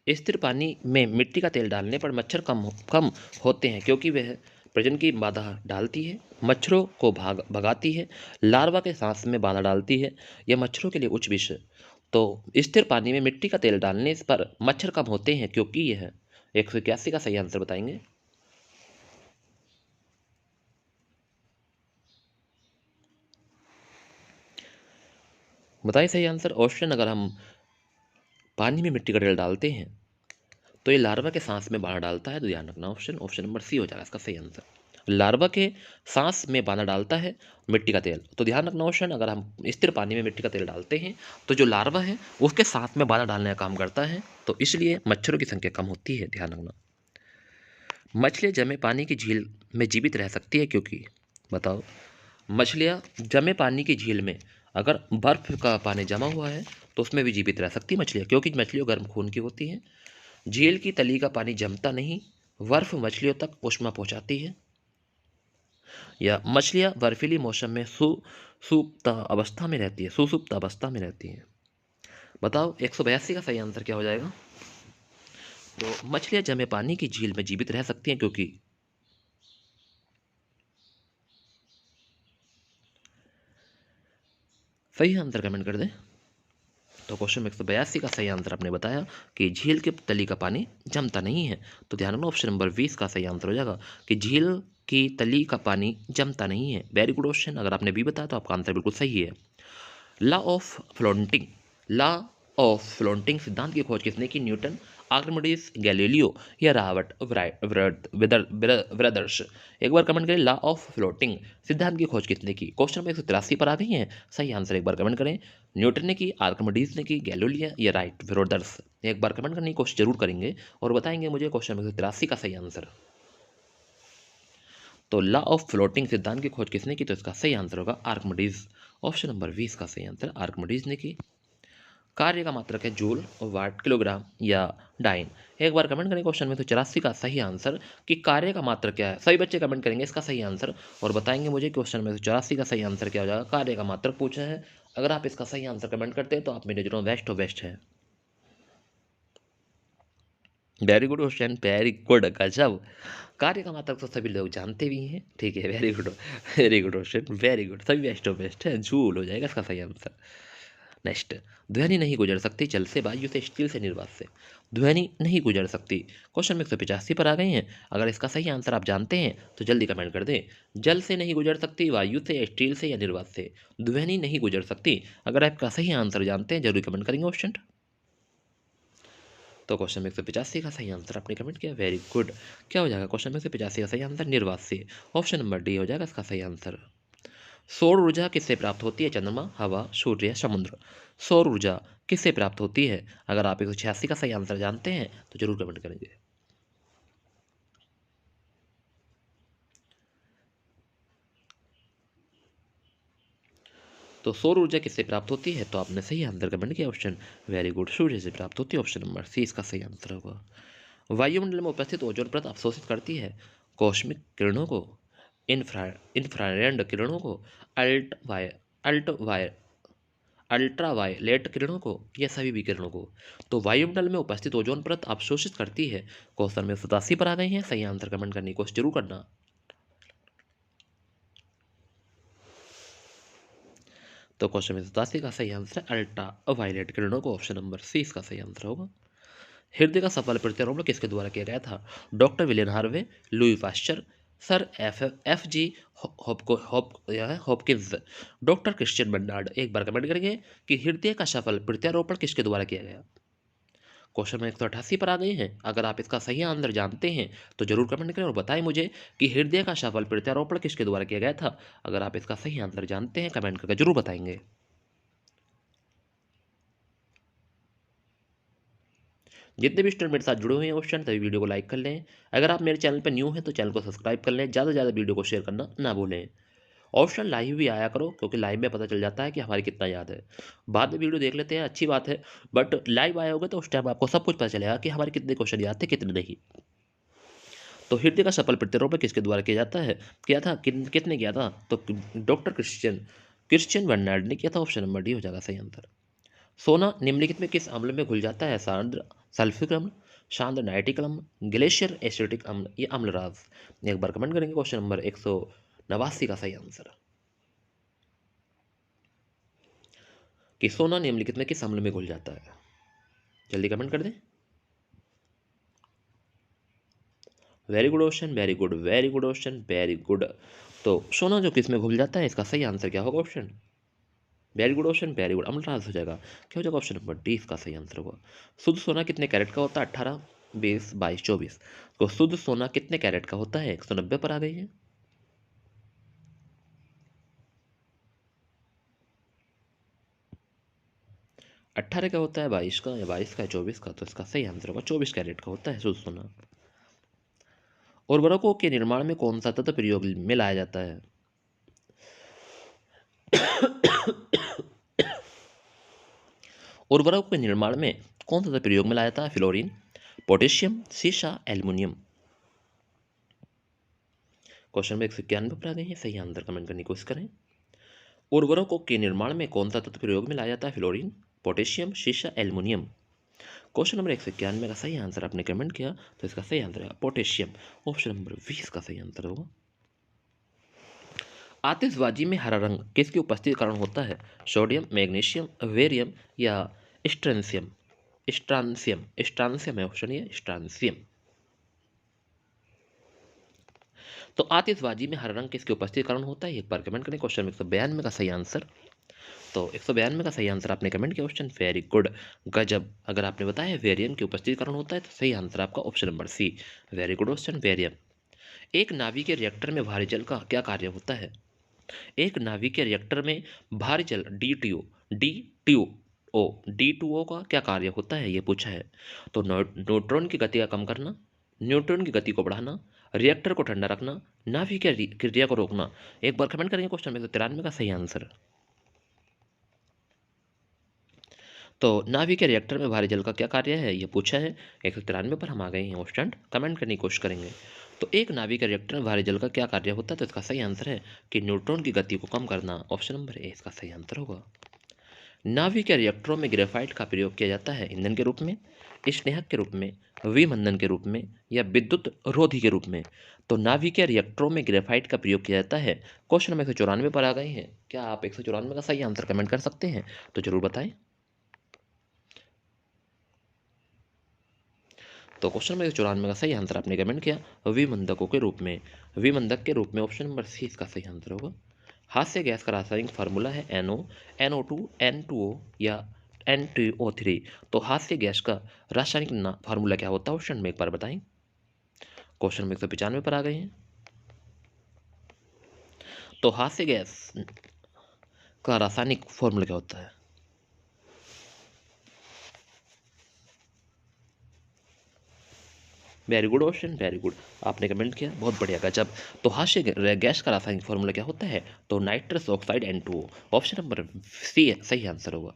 A. स्थिर पानी में मिट्टी का तेल डालने पर मच्छर कम होते हैं, क्योंकि वह प्रजनन की बाधा डालती है, मच्छरों को भगाती है, लार्वा के सांस में बाधा डालती है, यह मच्छरों के लिए उच्च विष है। तो स्थिर पानी में मिट्टी का तेल डालने पर मच्छर कम होते हैं क्योंकि यह 181 का सही आंसर बताएंगे। बताइए सही आंसर। ऑप्शन, अगर हम पानी में मिट्टी का तेल डालते हैं तो ये लार्वा के सांस में बाधा डालता है, तो ध्यान रखना ऑप्शन नंबर सी हो जाएगा इसका सही आंसर। लार्वा के सांस में बाधा डालता है मिट्टी का तेल, तो ध्यान रखना ऑप्शन, अगर हम स्थिर पानी में मिट्टी का तेल डालते हैं तो जो लार्वा है उसके सांस में बाधा डालने का काम करता है, तो इसलिए मच्छरों की संख्या कम होती है, ध्यान रखना। मछलियाँ जमे पानी की झील में जीवित रह सकती है क्योंकि, बताओ। मछलियाँ जमे पानी की झील में अगर बर्फ का पानी जमा हुआ है तो उसमें भी जीवित रह सकती है मछलियाँ, क्योंकि मछलियाँ गर्म खून की होती हैं। झील की तली का पानी जमता नहीं, बर्फ मछलियों तक ऊष्मा पहुंचाती है। या मछलियां बर्फीली मौसम में सुसुप्त अवस्था में रहती है, सुसुप्त अवस्था में रहती हैं। बताओ 182 का सही आंसर क्या हो जाएगा। तो मछलियां जमे पानी की झील में जीवित रह सकती हैं क्योंकि, सही आंसर कमेंट कर दें। तो क्वेश्चन 182 का सही आंसर आपने बताया कि झील के तली का पानी जमता नहीं है, तो ध्यान रखना ऑप्शन नंबर 20 का सही आंसर हो जाएगा कि झील की तली का पानी जमता नहीं है। वेरी गुड क्वेश्चन, अगर आपने भी बताया तो आपका आंसर बिल्कुल सही है। Law of floating, law of floating सिद्धांत की खोज किसने की। न्यूटन, आर्किमिडीज, गैलीलियो या रॉबर्ट ब्रदर्स। एक बार कमेंट करें, लॉ ऑफ फ्लोटिंग सिद्धांत की खोज किसने की। क्वेश्चन नंबर 183 पर आ गई हैं, सही आंसर एक बार कमेंट करें। न्यूटन ने की, आर्किमिडीज ने की, गैलीलियो या राइट ब्रदर्स। एक बार कमेंट करने की कोशिश जरूर करेंगे और बताएंगे मुझे क्वेश्चन नंबर 183 का सही आंसर। तो लॉ ऑफ फ्लोटिंग सिद्धांत की खोज किसने की, तो इसका सही आंसर होगा आर्किमिडीज। ऑप्शन नंबर 20 का सही आंसर आर्किमिडीज ने की। कार्य का मात्रक है जूल, वाट, किलोग्राम या डाइन। एक बार कमेंट करें क्वेश्चन में 184 का सही आंसर कि कार्य का मात्रक क्या है। सभी बच्चे कमेंट करेंगे इसका सही आंसर और बताएंगे मुझे क्वेश्चन में 184 का सही आंसर क्या हो जाएगा। कार्य का मात्रक पूछा है, अगर आप इसका सही आंसर कमेंट करते हैं तो आप मेरे नजरों बेस्ट ऑफ बेस्ट है। Very good question, very good, गजब। कार्य का मात्रक तो सभी लोग जानते भी हैं, ठीक है। Very good, very good question, very good, सभी बेस्ट ऑफ बेस्ट है। झूल हो जाएगा इसका सही आंसर। नेक्स्ट, ध्वनि नहीं गुजर सकती जल से, वायु से, स्टील से, निर्वात से। ध्वनि नहीं गुजर सकती, क्वेश्चन में 185 पर आ गए हैं। अगर इसका सही आंसर आप जानते हैं तो जल्दी कमेंट कर दें। जल से नहीं गुजर सकती, वायु से, स्टील से या निर्वात से ध्वनि नहीं गुजर सकती। अगर आपका सही आंसर जानते हैं जरूर कमेंट करेंगे ऑप्शन। तो क्वेश्चन में 185 का सही आंसर आपने कमेंट किया, वेरी गुड। क्या हो जाएगा क्वेश्चन में 185 का सही आंसर, निर्वात से। ऑप्शन नंबर डी हो जाएगा इसका सही आंसर। सौर ऊर्जा किससे प्राप्त होती है। चंद्रमा, हवा, सूर्य, समुद्र। सौर ऊर्जा किससे प्राप्त होती है। अगर आप 186 का सही आंसर जानते हैं तो जरूर कमेंट करेंगे। तो सौर ऊर्जा किससे प्राप्त होती है, तो आपने सही आंसर कमेंट किया ऑप्शन, वेरी गुड, सूर्य से प्राप्त होती है। ऑप्शन नंबर सी इसका सही आंसर होगा। वायुमंडल में उपस्थित ओजोन परत अवशोषित करती है कॉस्मिक किरणों को, इंफ्रारेड किरणों को, अल्ट वाय अल्ट वाय अल्ट्रावायलेट किरणों को या सभी विकिरणों को। तो वायुमंडल में उपस्थित ओजोन परत अवशोषित करती है। क्वेश्चन में 87 पर आ गए हैं, सही आंसर कमेंट करने की कोशिश जरूर करना। तो क्वेश्चन में 87 का सही आंसर है अल्ट्रा वायलेट किरणों को। ऑप्शन नंबर सी इसका सही आंसर होगा। हृदय का सफल प्रत्यारोपण किसके द्वारा किया गया था। Doctor William Harvey, Louis Pasteur, sir F G Hopkins, doctor Christian Barnard. एक बार कमेंट करेंगे कि हृदय का सफल प्रत्यारोपण किसके द्वारा किया गया। क्वेश्चन में 188 पर आ गए हैं। अगर आप इसका सही आंसर जानते हैं तो जरूर कमेंट करें और बताएं मुझे कि हृदय का सफल प्रत्यारोपण किसके द्वारा किया गया था। अगर आप इसका सही आंसर जानते हैं कमेंट करके जरूर बताएंगे। जितने भी स्टूडेंट मेरे साथ जुड़े हुए हैं ऑप्शन, तभी वीडियो को लाइक कर लें। अगर आप मेरे चैनल पर न्यू हैं तो चैनल को सब्सक्राइब कर लें। ज़्यादा से ज़्यादा वीडियो को शेयर करना ना भूलें। ऑप्शन लाइव भी आया करो, क्योंकि लाइव में पता चल जाता है कि हमारी कितना याद है। बाद में वीडियो देख लेते हैं, अच्छी बात है, बट लाइव आए होगे तो उस टाइम आपको सब कुछ पता चलेगा कि हमारे कितने क्वेश्चन याद थे कितने नहीं। तो हृदय का सफल प्रत्यारोपण किसके द्वारा किया जाता है, किया था, कितने किया था, तो डॉक्टर क्रिश्चियन बर्नार्ड ने किया था। ऑप्शन नंबर डी हो जाएगा सही आंसर। सोना निम्नलिखित में किस अम्ल में घुल जाता है। सांद्र सल्फ्यूरिक अम्ल, शांत नाइट्रिक अम्ल, ग्लेशियर एसिटिक अम्ल, ये अम्लराज। एक बार कमेंट करेंगे। क्वेश्चन नंबर 189 का सही आंसर कि सोना निम्नलिखित में किस अम्ल में घुल जाता है? जल्दी कमेंट कर दें। Very good option, very good, very good option, very good. तो सोना जो किस में घुल जाता है, इसका सही आंसर क्या होगा? Option very good option, very good, Amalraj हो जाएगा। क्या हो जाएगा? ऑप्शन नंबर डी इसका सही आंसर होगा। शुद्ध सोना कितने कैरेट का होता है? 18, 20, 22, 24। तो शुद्ध सोना कितने कैरेट का होता है? 190 पर आ गई है। अट्ठारह का होता है 22 का, या 22 का है 24 का, तो इसका सही आंसर होगा 24 कैरेट का होता है शुद्ध सोना। उर्वरकों के निर्माण में कौन सा तत्व प्रयोग में लाया जाता है? उर्वरकों के निर्माण में कौन सा तत्व प्रयोग में लाया जाता है? फ्लोरीन, पोटेशियम, सीसा, एल्युमिनियम। क्वेश्चन में 191 पर आ गए हैं। सही आंसर कमेंट करने की कोशिश करें। उर्वरकों के निर्माण में कौन सा तत्व प्रयोग में लाया जाता है? फ्लोरीन, पोटेशियम, सीसा, एल्युमिनियम। क्वेश्चन नंबर 191 का सही आंसर आपने कमेंट किया, तो इसका सही आंसर है पोटेशियम। ऑप्शन नंबर 20 का सही आंसर होगा। आतिशबाजी में हरा रंग किसकी उपस्थिति के कारण होता है? सोडियम, मैग्नीशियम, वेरियम, या स्ट्रांसियम? स्ट्रांसियम, स्ट्रांसियम है ऑप्शन, ये स्ट्रांसियम। तो आतिशबाजी में हरा रंग किसकी उपस्थिति के कारण होता है? एक बार कमेंट करें। क्वेश्चन 192 का सही आंसर, तो 192 का सही आंसर आपने कमेंट किया। ऑप्शन वेरी गुड, गजब। अगर आपने बताया वेरियम की उपस्थिति के कारण होता है, तो सही आंसर आपका option number C, very good option, barium. एक नाभिक के रिएक्टर में भारी जल का क्या कार्य होता है? एक नाभिक के रिएक्टर में भारी जल डी टू ओ का क्या कार्य होता है, ये पूछा है। तो न्यूट्रॉन की गति का कम करना, न्यूट्रॉन की गति को बढ़ाना, रिएक्टर को ठंडा रखना, नाभिक की क्रिया को रोकना। एक बार कमेंट करेंगे। क्वेश्चन 193 का सही आंसर, तो नाभिक के रिएक्टर में भारी जल का क्या कार्य है, ये पूछा है। 193 पर हम आ गए हैं। ऑप्शन कमेंट करने की कोशिश करेंगे। तो एक नाभिक के रिएक्टर में भारी जल का क्या कार्य होता है, तो इसका सही आंसर है कि न्यूट्रॉन की गति को कम करना। ऑप्शन नंबर ए इसका सही आंसर होगा। नाभिक के रिएक्टरों में ग्रेफाइट का प्रयोग किया जाता है ईंधन के रूप में, स्नेहक के रूप में, विमंदन के रूप में, या विद्युत रोधी के रूप में। तो नाभिक के रिएक्टरों में ग्रेफाइट का प्रयोग किया जाता है। क्वेश्चन नंबर 194 पर आ गए हैं। क्या आप 194 का सही आंसर कमेंट कर सकते हैं? तो जरूर बताएं। तो क्वेश्चन नंबर 194 का सही आंसर आपने कमेंट किया विमंदकों के रूप में, विमंदक के रूप में। ऑप्शन नंबर सी इसका सही आंसर होगा। हास्य गैस का रासायनिक फार्मूला है NO, NO2, N2O, या N2O3। तो हास्य गैस का रासायनिक फार्मूला क्या होता है? ऑप्शन में एक बार बताएं। क्वेश्चन नंबर 195 पर आ गए हैं। तो हास्य गैस का रासायनिक फार्मूला क्या होता है? Very good option, very good, आपने कमेंट किया, बहुत बढ़िया, गजब। तो हास्य गैस का रासायनिक फार्मूला क्या होता है? तो nitrous oxide N2O। Option number C सही आंसर होगा।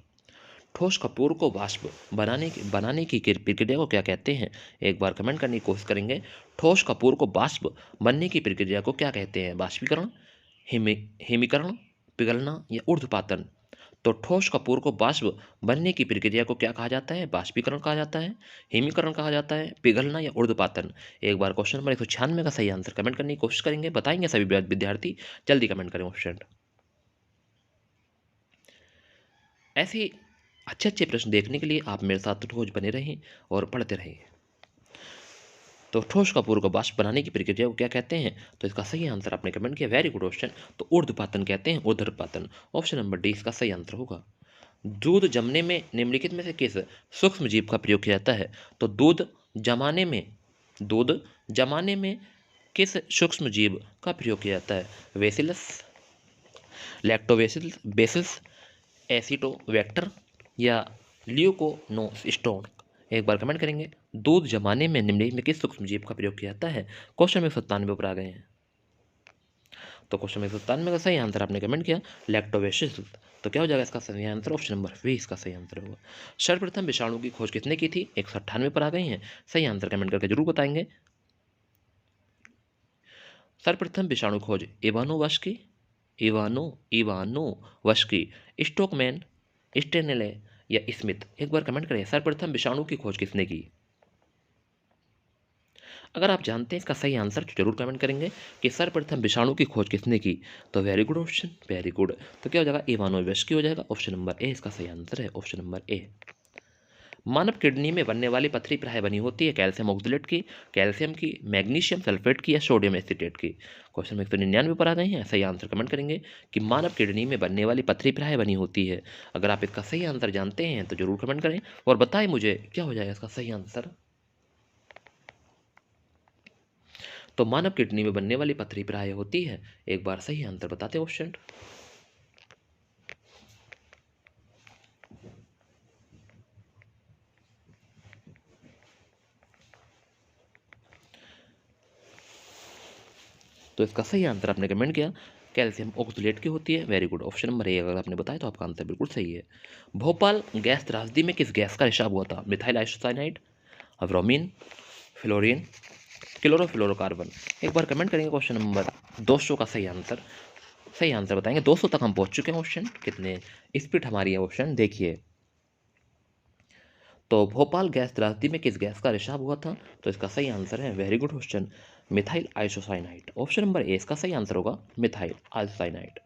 ठोस कपूर को वाष्प बनाने की प्रक्रिया को क्या कहते हैं? एक बार कमेंट करने की कोशिश करेंगे। ठोस कपूर को वाष्प बनने की प्रक्रिया को क्या कहते हैं? वाष्पीकरण, हिमीकरण, पिघलना, या ऊर्ध्वपातन। तो ठोस कपूर को वाष्प बनने की प्रक्रिया को क्या कहा जाता है? वाष्पीकरण कहा जाता है, हिमीकरण कहा जाता है, पिघलना, या ऊर्ध्वपातन। एक बार क्वेश्चन नंबर 196 का सही आंसर कमेंट करने की कोशिश करेंगे, बताएंगे सभी विद्यार्थी, जल्दी कमेंट करें ऑप्शन। ऐसे ही अच्छे अच्छे प्रश्न देखने के लिए आप मेरे साथ रोज बने रहें और पढ़ते रहें। तो ठोस कपूर को वाष्प बनाने की प्रक्रिया को क्या कहते हैं? तो इसका सही आंसर आपने कमेंट किया, वेरी गुड क्वेश्चन। तो ऊर्ध्वपातन कहते हैं, ऊर्ध्वपातन। ऑप्शन नंबर डी इसका सही आंसर होगा। दूध जमने में निम्नलिखित में से किस सूक्ष्म जीव का प्रयोग किया जाता है? तो दूध जमाने में किस सूक्ष्म जीव का प्रयोग किया जाता है? बेसिलस, लैक्टोबेसिलस, बेसिलस, एसिटोबैक्टर, या ल्यूकोनोस्टोन। एक बार कमेंट करेंगे। दूध जमाने में निम्नलिखित में किस सूक्ष्म जीव का प्रयोग किया जाता है? क्वेश्चन में 97 पर आ गए हैं। तो क्वेश्चन में 97 का सही आंसर आपने कमेंट किया लैक्टोबेसिलस। तो क्या हो जाएगा इसका सही आंसर? ऑप्शन नंबर 20 इसका सही आंसर होगा। सर्वप्रथम विषाणु की खोज किसने की थी? 198 पर आ गए हैं। सही आंसर कमेंट करके जरूर बताएंगे। सर्वप्रथम विषाणु खोज इवानोवस्की, इवानो इवानोवस्की, स्टोकमैन, स्टेनेले, या स्मिथ। एक बार कमेंट करें, सर्वप्रथम विषाणु की खोज किसने की? अगर आप जानते हैं इसका सही आंसर तो जरूर कमेंट करेंगे कि सर्वप्रथम विषाणु की खोज किसने की। तो very good option, very good. तो क्या हो जाएगा, इवानोविस्की हो जाएगा। ऑप्शन नंबर ए इसका सही आंसर है, option number A. Manav kidney में बनने वाली पथरी प्राय बनी होती है कैल्शियम ऑक्सलेट की, कैल्शियम की, मैग्नीशियम सल्फेट की या सोडियम एसिटेट की। क्वेश्चन 199 पर आ गए हैं। सही आंसर कमेंट करेंगे कि मानव किडनी में बनने वाली पथरी प्राय बनी होती है। अगर आप इसका सही आंसर जानते हैं तो जरूर कमेंट करें और बताएं मुझे क्या हो जाएगा इसका सही आंसर। तो मानव किडनी में बनने वाली पथरी प्राय होती है, एक बार सही आंसर बताते ऑप्शन। तो इसका सही आंसर आपने कमेंट किया कैल्शियम ऑक्सलेट की होती है। Very good, option number A अगर आपने बताया तो आपका आंसर बिल्कुल सही है। भोपाल गैस त्रासदी में किस गैस का रिसाव हुआ था, methyl isocyanide, bromine, fluorine, chlorofluorocarbon. एक बार कमेंट करेंगे क्वेश्चन नंबर 200 का सही आंसर बताएंगे। 200 तक हम पहुंच चुके हैं। ऑप्शन कितने स्पीड हमारी है, ऑप्शन देखिए। तो भोपाल गैस त्रासदी में किस गैस का रिसाव हुआ था, तो इसका सही आंसर है, very good question, methyl isocyanide. Option number A इसका सही आंसर होगा, मिथाइल आइसोसाइनाइड।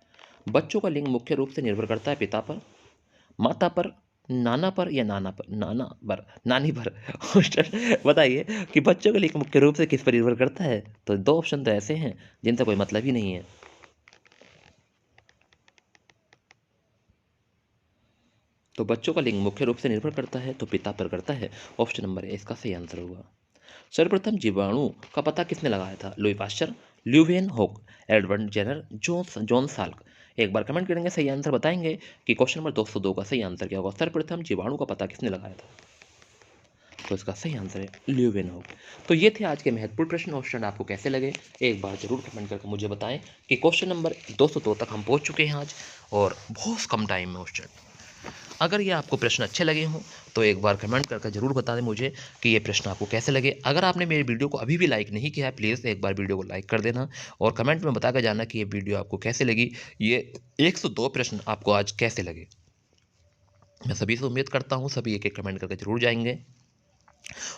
बच्चों का लिंग मुख्य रूप से निर्भर करता है पिता पर, माता पर, नाना पर या नानी पर। ऑप्शन बताइए कि बच्चों का लिंग मुख्य रूप से किस पर निर्भर करता है। तो दो ऑप्शन तो ऐसे हैं जिनसे कोई मतलब ही नहीं है। तो बच्चों का लिंग मुख्य रूप से निर्भर करता है तो पिता पर करता है। ऑप्शन नंबर ए इसका सही आंसर होगा। सर्वप्रथम जीवाणु का पता किसने लगाया था, लुई पाश्चर, ल्यूवियन होक, एडवर्ड जेनर, जॉन साल्क। एक बार कमेंट करेंगे, सही आंसर बताएंगे कि क्वेश्चन नंबर 202 का सही आंसर क्या होगा। सर्वप्रथम जीवाणु का पता किसने लगाया था, तो इसका सही आंसर है ल्यूवियन होक। तो ये थे आज के महत्वपूर्ण प्रश्न। क्वेश्चन आपको कैसे लगे एक बार जरूर कमेंट करके मुझे बताएं कि क्वेश्चन नंबर 202 तक हम पहुंच चुके हैं आज, और बहुत कम टाइम में क्वेश्चन। अगर ये आपको प्रश्न अच्छे लगे हों तो एक बार कमेंट करके ज़रूर बता दें मुझे कि ये प्रश्न आपको कैसे लगे। अगर आपने मेरी वीडियो को अभी भी लाइक नहीं किया है, प्लीज़ एक बार वीडियो को लाइक कर देना और कमेंट में बता कर जाना कि ये वीडियो आपको कैसे लगी, ये 102 प्रश्न आपको आज कैसे लगे। मैं सभी से उम्मीद करता हूँ सभी एक एक कमेंट करके जरूर जाएंगे,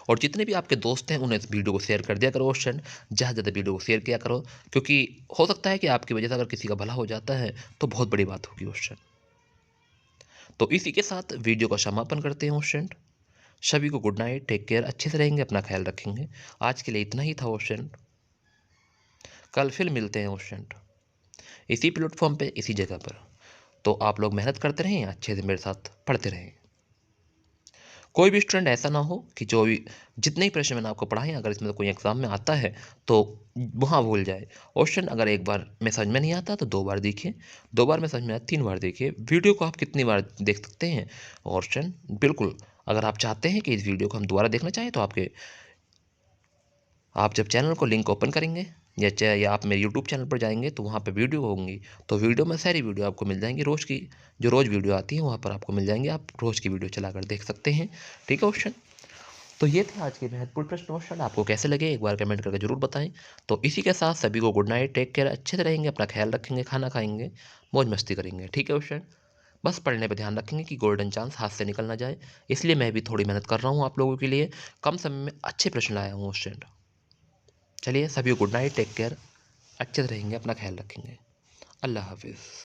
और जितने भी आपके दोस्त हैं उन्हें इस वीडियो को शेयर कर दिया करो। क्वेश्चन ज़्यादा ज़्यादा वीडियो को शेयर किया करो, क्योंकि हो सकता है कि आपकी वजह से अगर किसी का भला हो जाता है तो बहुत बड़ी बात होगी क्वेश्चन। तो इसी के साथ वीडियो का समापन करते हैं क्वेश्चन। सभी को गुड नाइट, टेक केयर, अच्छे से रहेंगे, अपना ख्याल रखेंगे। आज के लिए इतना ही था क्वेश्चन। कल फिर मिलते हैं क्वेश्चन इसी प्लेटफॉर्म पे, इसी जगह पर। तो आप लोग मेहनत करते रहें, अच्छे से मेरे साथ पढ़ते रहें। कोई भी स्टूडेंट ऐसा ना हो कि जो भी जितने ही प्रश्न मैंने आपको पढ़ाए अगर इसमें से कोई एग्जाम में आता है तो वहाँ भूल जाए। क्वेश्चन अगर एक बार में समझ में नहीं आता तो दो बार देखिए, दो बार में समझ में आया 3 बार देखिए। वीडियो को आप कितनी बार देख सकते हैं क्वेश्चन, बिल्कुल। अगर आप चाहते हैं कि इस वीडियो को हम दोबारा देखना चाहें तो आप जब चैनल को लिंक ओपन करेंगे या आप मेरे यूट्यूब चैनल पर जाएंगे तो वहाँ पे वीडियो होंगी, तो वीडियो में सारी वीडियो आपको मिल जाएंगी रोज़ की, जो रोज़ वीडियो आती है वहाँ पर आपको मिल जाएंगे, आप रोज़ की वीडियो चलाकर देख सकते हैं। ठीक है क्वेश्चन। तो ये थे आज के महत्वपूर्ण प्रश्न क्वेश्चन, आपको कैसे लगे एक बार कमेंट करके जरूर बताएं। तो इसी के साथ सभी को गुड नाइट, टेक केयर, अच्छे से रहेंगे, अपना ख्याल रखेंगे, खाना खाएंगे, मौज मस्ती करेंगे। ठीक है क्वेश्चन। बस पढ़ने पर ध्यान रखेंगे कि गोल्डन चांस हाथ से निकल ना जाए, इसलिए मैं भी थोड़ी मेहनत कर रहा हूँ आप लोगों के लिए, कम समय में अच्छे प्रश्न लाया हूँ क्वेश्चन। चलिए सभी को गुड नाइट, टेक केयर, अच्छे से रहेंगे, अपना ख्याल रखेंगे। अल्लाह हाफिज़।